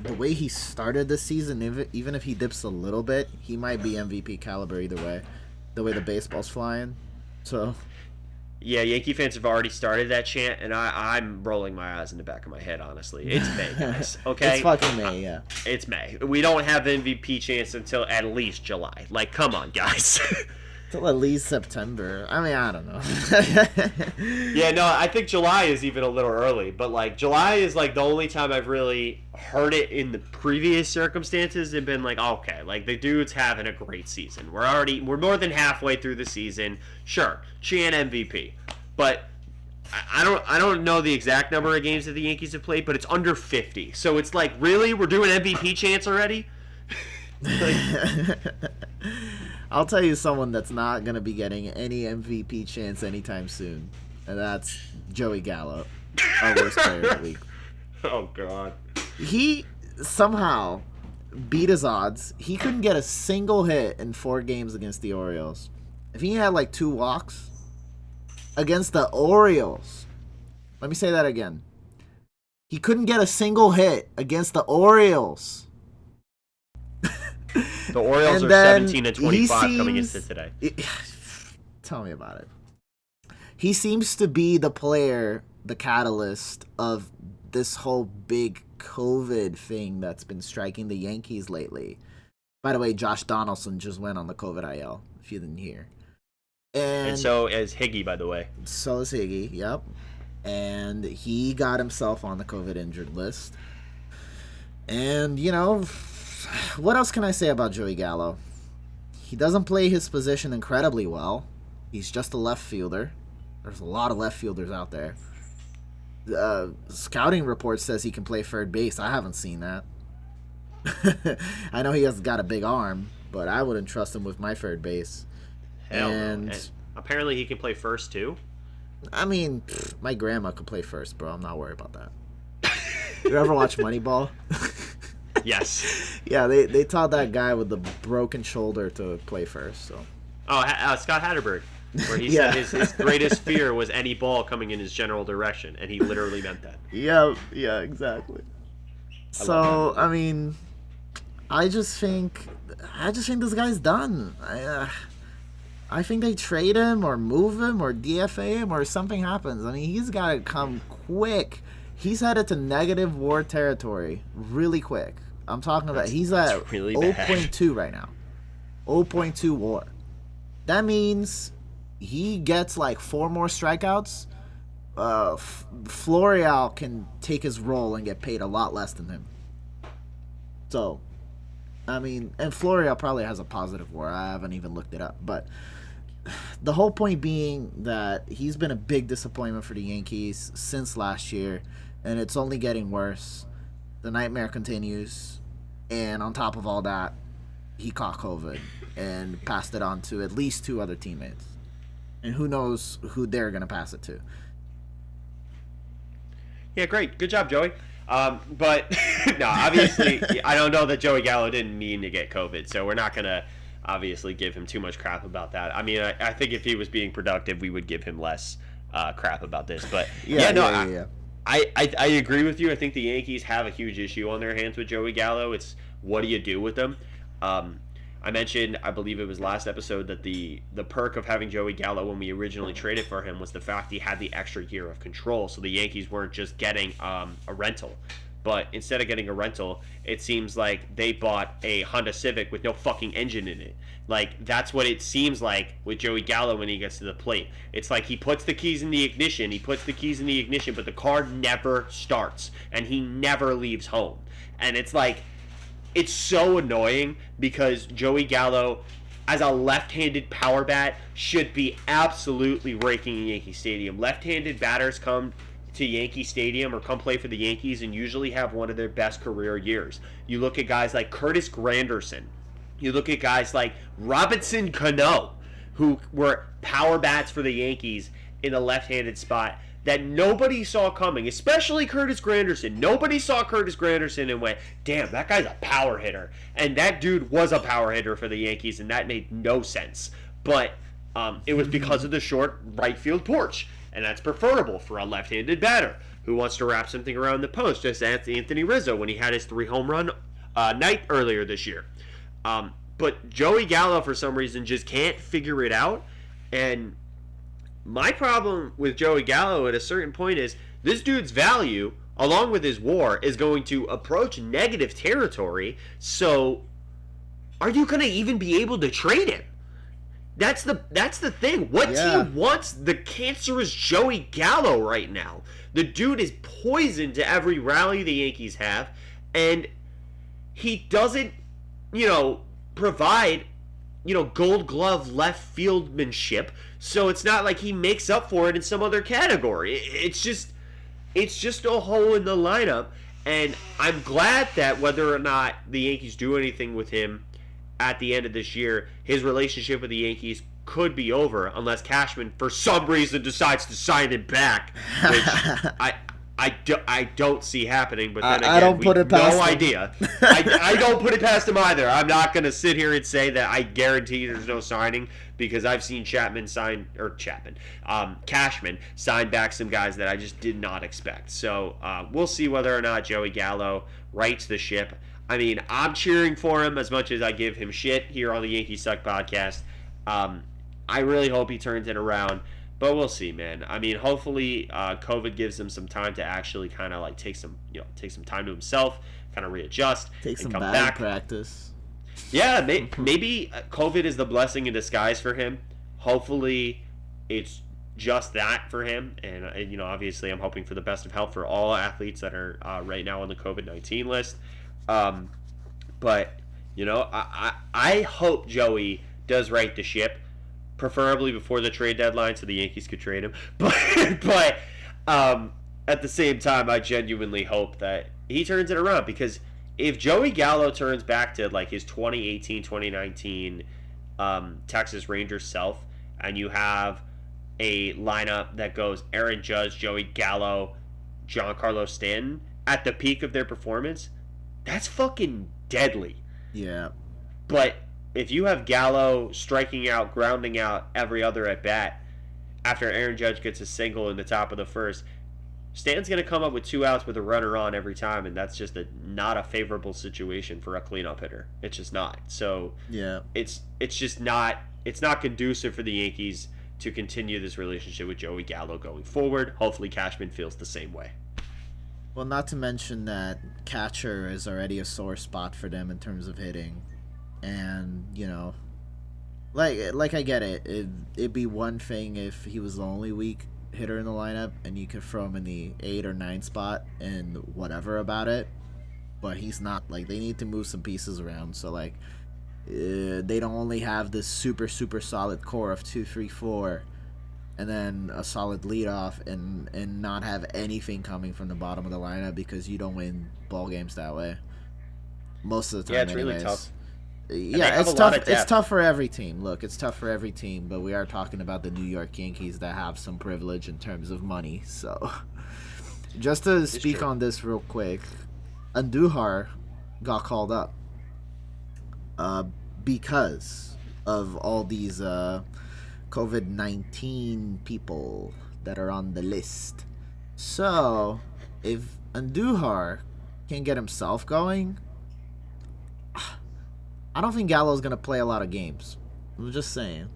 the way he started this season, even if he dips a little bit, he might be MVP caliber either way. The way the baseball's flying. So yeah, Yankee fans have already started that chant, and I'm rolling my eyes in the back of my head, honestly. It's May, guys, okay? It's fucking May, yeah. It's May. We don't have MVP chants until at least July. Like, come on, guys. Till at least September. I mean, I don't know. Yeah, no, I think July is even a little early, but like July is like the only time I've really heard it in the previous circumstances and been like, okay, like the dude's having a great season. We're more than halfway through the season. Sure, chant MVP, but I don't know the exact number of games that the Yankees have played, but it's under 50. So it's like, really, we're doing MVP chants already? Like, I'll tell you someone that's not going to be getting any MVP chance anytime soon, and that's Joey Gallo, our worst player in the league. Oh, God. He somehow beat his odds. He couldn't get a single hit in 4 games against the Orioles. If he had like 2 walks against the Orioles, let me say that again. He couldn't get a single hit against the Orioles. The Orioles are 17-25 coming into today. Tell me about it. He seems to be the player, the catalyst of this whole big COVID thing that's been striking the Yankees lately. By the way, Josh Donaldson just went on the COVID IL, if you didn't hear. And so is Higgy, by the way. So is Higgy, yep. And he got himself on the COVID injured list. And, you know, what else can I say about Joey Gallo? He doesn't play his position incredibly well. He's just a left fielder. There's a lot of left fielders out there. Scouting report says he can play third base. I haven't seen that. I know he has got a big arm, but I wouldn't trust him with my third base. Hell no. And apparently he can play first, too. I mean, my grandma could play first, bro. I'm not worried about that. You ever watch Moneyball? Yes. Yeah, they taught that guy with the broken shoulder to play first. So. Oh, Scott Hatterberg, where he said his greatest fear was any ball coming in his general direction, and he literally meant that. Yeah, exactly. So I mean, I just think this guy's done. I think they trade him or move him or DFA him or something happens. I mean, he's got to come quick. He's headed to negative WAR territory really quick. I'm talking about he's at really 0.2 right now. 0.2 WAR. That means he gets like 4 more strikeouts. Florial can take his role and get paid a lot less than him. So, I mean, and Florial probably has a positive WAR. I haven't even looked it up. But the whole point being that he's been a big disappointment for the Yankees since last year, and it's only getting worse. The nightmare continues, and on top of all that, he caught COVID and passed it on to at least 2 other teammates. And who knows who they're going to pass it to. Yeah, great. Good job, Joey. But, no, obviously, I don't know that Joey Gallo didn't mean to get COVID, so we're not going to obviously give him too much crap about that. I mean, I think if he was being productive, we would give him less crap about this. But, yeah. I agree with you. I think the Yankees have a huge issue on their hands with Joey Gallo. It's what do you do with him? I mentioned, I believe it was last episode, that the perk of having Joey Gallo when we originally traded for him was the fact he had the extra year of control, so the Yankees weren't just getting a rental. But instead of getting a rental, it seems like they bought a Honda Civic with no fucking engine in it. Like, that's what it seems like with Joey Gallo when he gets to the plate. It's like he puts the keys in the ignition, but the car never starts, and he never leaves home. And it's like, it's so annoying because Joey Gallo, as a left-handed power bat, should be absolutely raking in Yankee Stadium. Left-handed batters come to Yankee Stadium or come play for the Yankees and usually have one of their best career years. You look at guys like Curtis Granderson. You look at guys like Robinson Cano, who were power bats for the Yankees in a left-handed spot that nobody saw coming, especially Curtis Granderson. Nobody saw Curtis Granderson and went, damn, that guy's a power hitter. And that dude was a power hitter for the Yankees, and that made no sense. But it was because of the short right field porch, and that's preferable for a left-handed batter who wants to wrap something around the post, just as Anthony Rizzo when he had his 3 home run night earlier this year. But Joey Gallo, for some reason, just can't figure it out, and my problem with Joey Gallo at a certain point is this dude's value, along with his WAR, is going to approach negative territory. So, are you going to even be able to trade him? That's the thing. What team wants the cancerous Joey Gallo right now? The dude is poison to every rally the Yankees have, and he doesn't, provide, gold glove left fieldmanship. So it's not like he makes up for it in some other category. It's just a hole in the lineup. And I'm glad that whether or not the Yankees do anything with him at the end of this year, his relationship with the Yankees could be over unless Cashman, for some reason, decides to sign him back, which I don't see happening. But then again, I don't put it past no him. idea. I don't put it past him either. I'm not going to sit here and say that I guarantee there's no signing, because I've seen Cashman sign back some guys that I just did not expect. So we'll see whether or not Joey Gallo rights the ship. I mean, I'm cheering for him as much as I give him shit here on the Yankees Suck podcast. I really hope he turns it around, but we'll see, man. I mean, hopefully COVID gives him some time to actually kind of like take some time to himself, kind of readjust, Take and some come batting back. practice. Yeah, maybe COVID is the blessing in disguise for him. Hopefully, it's just that for him. And obviously, I'm hoping for the best of health for all athletes that are right now on the COVID-19 list. But I hope Joey does right the ship, preferably before the trade deadline, so the Yankees could trade him. But at the same time, I genuinely hope that he turns it around, because if Joey Gallo turns back to like his 2018, 2019 Texas Rangers self, and you have a lineup that goes Aaron Judge, Joey Gallo, Giancarlo Stanton at the peak of their performance, that's fucking deadly. Yeah. But if you have Gallo striking out, grounding out every other at bat after Aaron Judge gets a single in the top of the first, Stanton's going to come up with 2 outs with a runner on every time, and that's just not a favorable situation for a cleanup hitter. It's just not. So Yeah. it's just not. It's not conducive for the Yankees to continue this relationship with Joey Gallo going forward. Hopefully Cashman feels the same way. Well, not to mention that catcher is already a sore spot for them in terms of hitting. And, like I get it. It'd be one thing if he was the only weak hitter in the lineup and you could throw him in the 8 or 9 spot and whatever about it. But he's not. Like, they need to move some pieces around. So, like, they don't only have this super, super solid core of 2, 3, 4, and then a solid leadoff, and not have anything coming from the bottom of the lineup, because you don't win ball games that way. Most of the time, Yeah, it's anyways. really tough. Yeah, it's tough. It's tough for every team. Look, it's tough for every team, but we are talking about the New York Yankees that have some privilege in terms of money. So, just to speak on this real quick, Andujar got called up because of all these COVID-19 people that are on the list. So, if Andujar can get himself going, I don't think Gallo's going to play a lot of games. I'm just saying.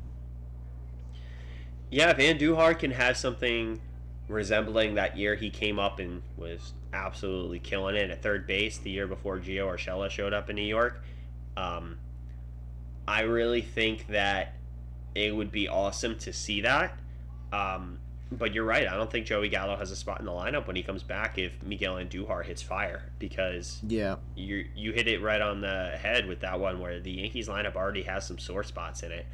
Yeah, if Andujar can have something resembling that year he came up and was absolutely killing it at third base the year before Gio Urshela showed up in New York, I really think that it would be awesome to see that. But you're right. I don't think Joey Gallo has a spot in the lineup when he comes back if Miguel Andujar hits fire, because you hit it right on the head with that one, where the Yankees lineup already has some sore spots in it.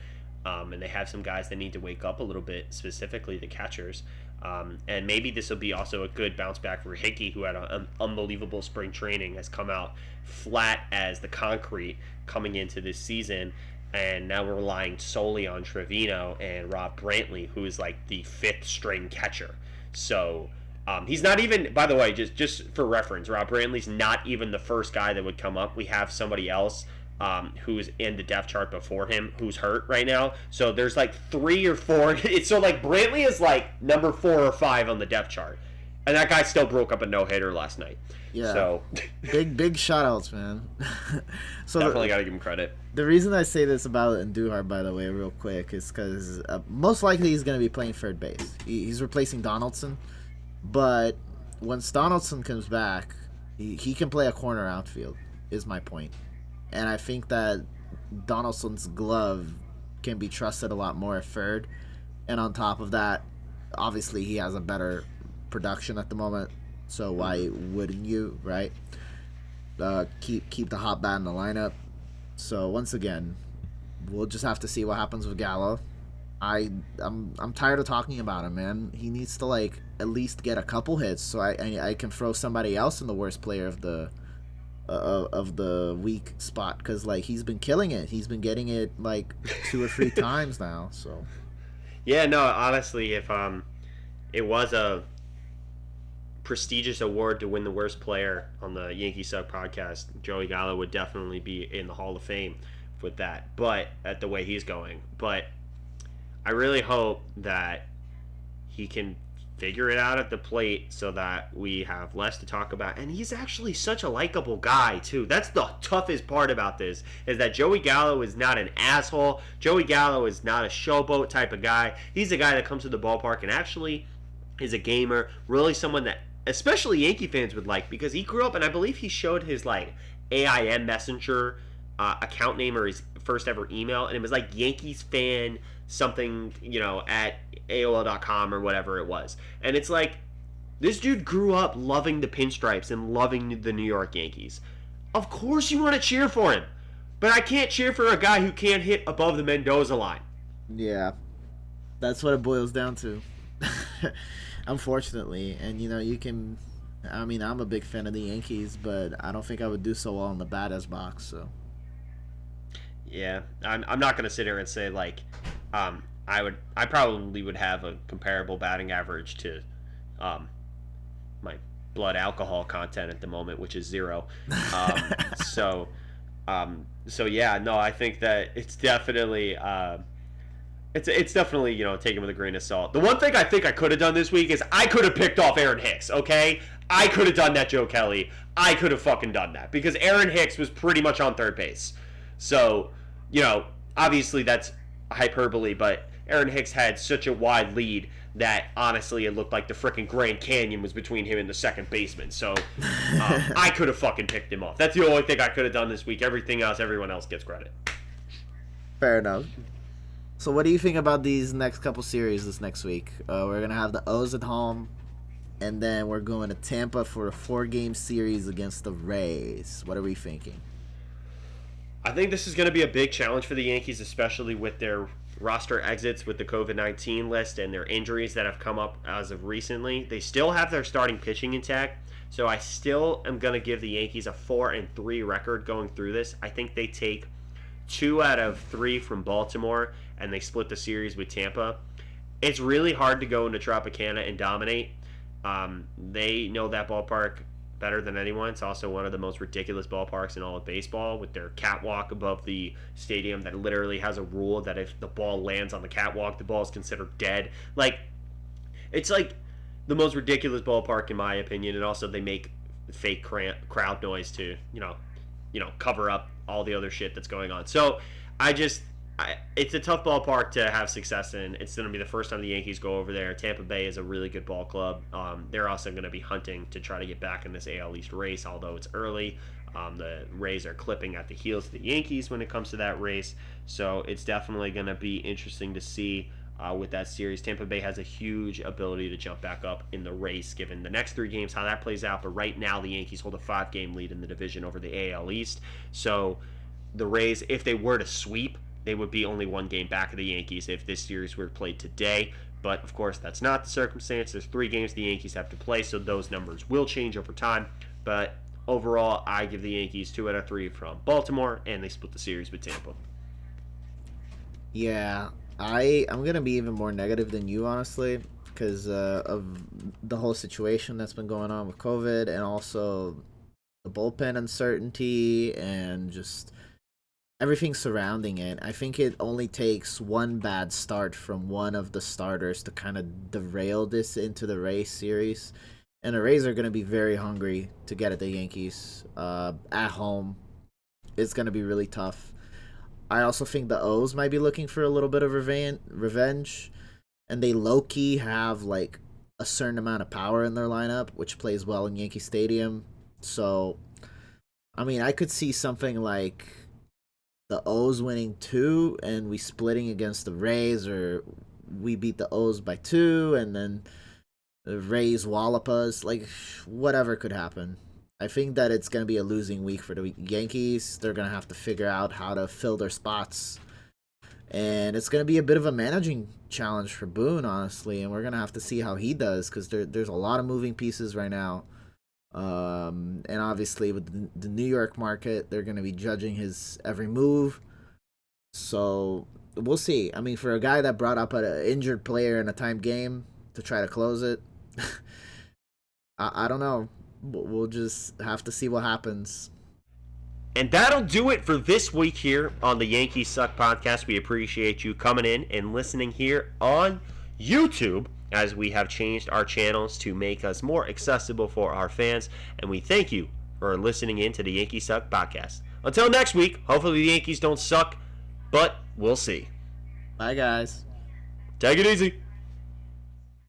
And they have some guys that need to wake up a little bit, specifically the catchers. And maybe this will be also a good bounce back for Hickey, who had an unbelievable spring training, has come out flat as the concrete coming into this season. And now we're relying solely on Trevino and Rob Brantley, who is like the fifth string catcher. So he's not even, by the way, just for reference, Rob Brantley's not even the first guy that would come up. We have somebody else who's in the depth chart before him who's hurt right now. So there's like 3 or 4. So like Brantley is like number 4 or 5 on the depth chart. And that guy still broke up a no-hitter last night. Yeah. So big shout-outs, man. So definitely got to give him credit. The reason I say this about Andujar, by the way, real quick, is because most likely he's going to be playing third base. He's replacing Donaldson. But once Donaldson comes back, he can play a corner outfield, is my point. And I think that Donaldson's glove can be trusted a lot more at third. And on top of that, obviously he has a better production at the moment. So why wouldn't you, right? Keep the hot bat in the lineup. So once again, we'll just have to see what happens with Gallo. I'm tired of talking about him, man. He needs to like at least get a couple hits so I can throw somebody else in the worst player of the week spot, because like he's been killing it. He's been getting it like 2 or 3 times now. So yeah, no, honestly, if it was a prestigious award to win the worst player on the Yankees Suck podcast, Joey Gallo would definitely be in the Hall of Fame with that, but at the way he's going. But I really hope that he can figure it out at the plate so that we have less to talk about. And he's actually such a likable guy, too. That's the toughest part about this, is that Joey Gallo is not an asshole. Joey Gallo is not a showboat type of guy. He's a guy that comes to the ballpark and actually is a gamer, really someone that especially Yankee fans would like, because he grew up, and I believe he showed his like AIM Messenger account name or his first ever email, and it was like Yankees fan something, at AOL.com or whatever it was. And it's like, this dude grew up loving the pinstripes and loving the New York Yankees. Of course you want to cheer for him, but I can't cheer for a guy who can't hit above the Mendoza line. Yeah, that's what it boils down to. Unfortunately. And I'm a big fan of the Yankees, but I don't think I would do so well in the batters box. So yeah, I'm not gonna sit here and say like I probably would have a comparable batting average to my blood alcohol content at the moment, which is 0. So yeah, no, I think that it's definitely it's definitely taken with a grain of salt. The one thing I think I could have done this week is I could have picked off Aaron Hicks. Okay, I could have done that, Joe Kelly. I could have fucking done that because Aaron Hicks was pretty much on third base. So obviously that's hyperbole, but Aaron Hicks had such a wide lead that honestly it looked like the freaking Grand Canyon was between him and the second baseman. So I could have fucking picked him off. That's the only thing I could have done this week. Everything else, everyone else gets credit. Fair enough. So what do you think about these next couple series this next week? We're going to have the O's at home, and then we're going to Tampa for a 4-game series against the Rays. What are we thinking? I think this is going to be a big challenge for the Yankees, especially with their roster exits with the COVID-19 list and their injuries that have come up as of recently. They still have their starting pitching intact, so I still am going to give the Yankees a 4-3 record going through this. I think they take 2 out of 3 from Baltimore, and they split the series with Tampa. It's really hard to go into Tropicana and dominate. They know that ballpark better than anyone. It's also one of the most ridiculous ballparks in all of baseball, with their catwalk above the stadium that literally has a rule that if the ball lands on the catwalk, the ball is considered dead. Like, it's like the most ridiculous ballpark in my opinion, and also they make fake crowd noise to, cover up all the other shit that's going on. So it's a tough ballpark to have success in. It's going to be the first time the Yankees go over there. Tampa Bay is a really good ball club. They're also going to be hunting to try to get back in this AL East race, although it's early. The Rays are clipping at the heels of the Yankees when it comes to that race. So it's definitely going to be interesting to see with that series. Tampa Bay has a huge ability to jump back up in the race given the next 3 games, how that plays out. But right now the Yankees hold a 5-game lead in the division over the AL East. So the Rays, if they were to sweep they would be only one game back of the Yankees if this series were played today. But of course, that's not the circumstance. There's 3 games the Yankees have to play, so those numbers will change over time. But overall, I give the Yankees 2 out of 3 from Baltimore, and they split the series with Tampa. Yeah, I'm gonna be even more negative than you, honestly, because of the whole situation that's been going on with COVID, and also the bullpen uncertainty, and just everything surrounding it. I think it only takes one bad start from one of the starters to kind of derail this into the Rays series. And the Rays are going to be very hungry to get at the Yankees at home. It's going to be really tough. I also think the O's might be looking for a little bit of revenge. And they low-key have like a certain amount of power in their lineup, which plays well in Yankee Stadium. So, I mean, I could see something like the O's winning 2 and we splitting against the Rays, or we beat the O's by 2 and then the Rays wallop us. Like, whatever could happen. I think that it's going to be a losing week for the Yankees. They're going to have to figure out how to fill their spots. And it's going to be a bit of a managing challenge for Boone, honestly. And we're going to have to see how he does, because there's a lot of moving pieces right now. And obviously with the New York market, they're going to be judging his every move. So we'll see. I mean, for a guy that brought up an injured player in a timed game to try to close it, I don't know. We'll just have to see what happens. And that'll do it for this week here on the Yankees Suck podcast. We appreciate you coming in and listening here on YouTube, as we have changed our channels to make us more accessible for our fans. And we thank you for listening in to the Yankees Suck podcast. Until next week, hopefully the Yankees don't suck, but we'll see. Bye, guys. Take it easy.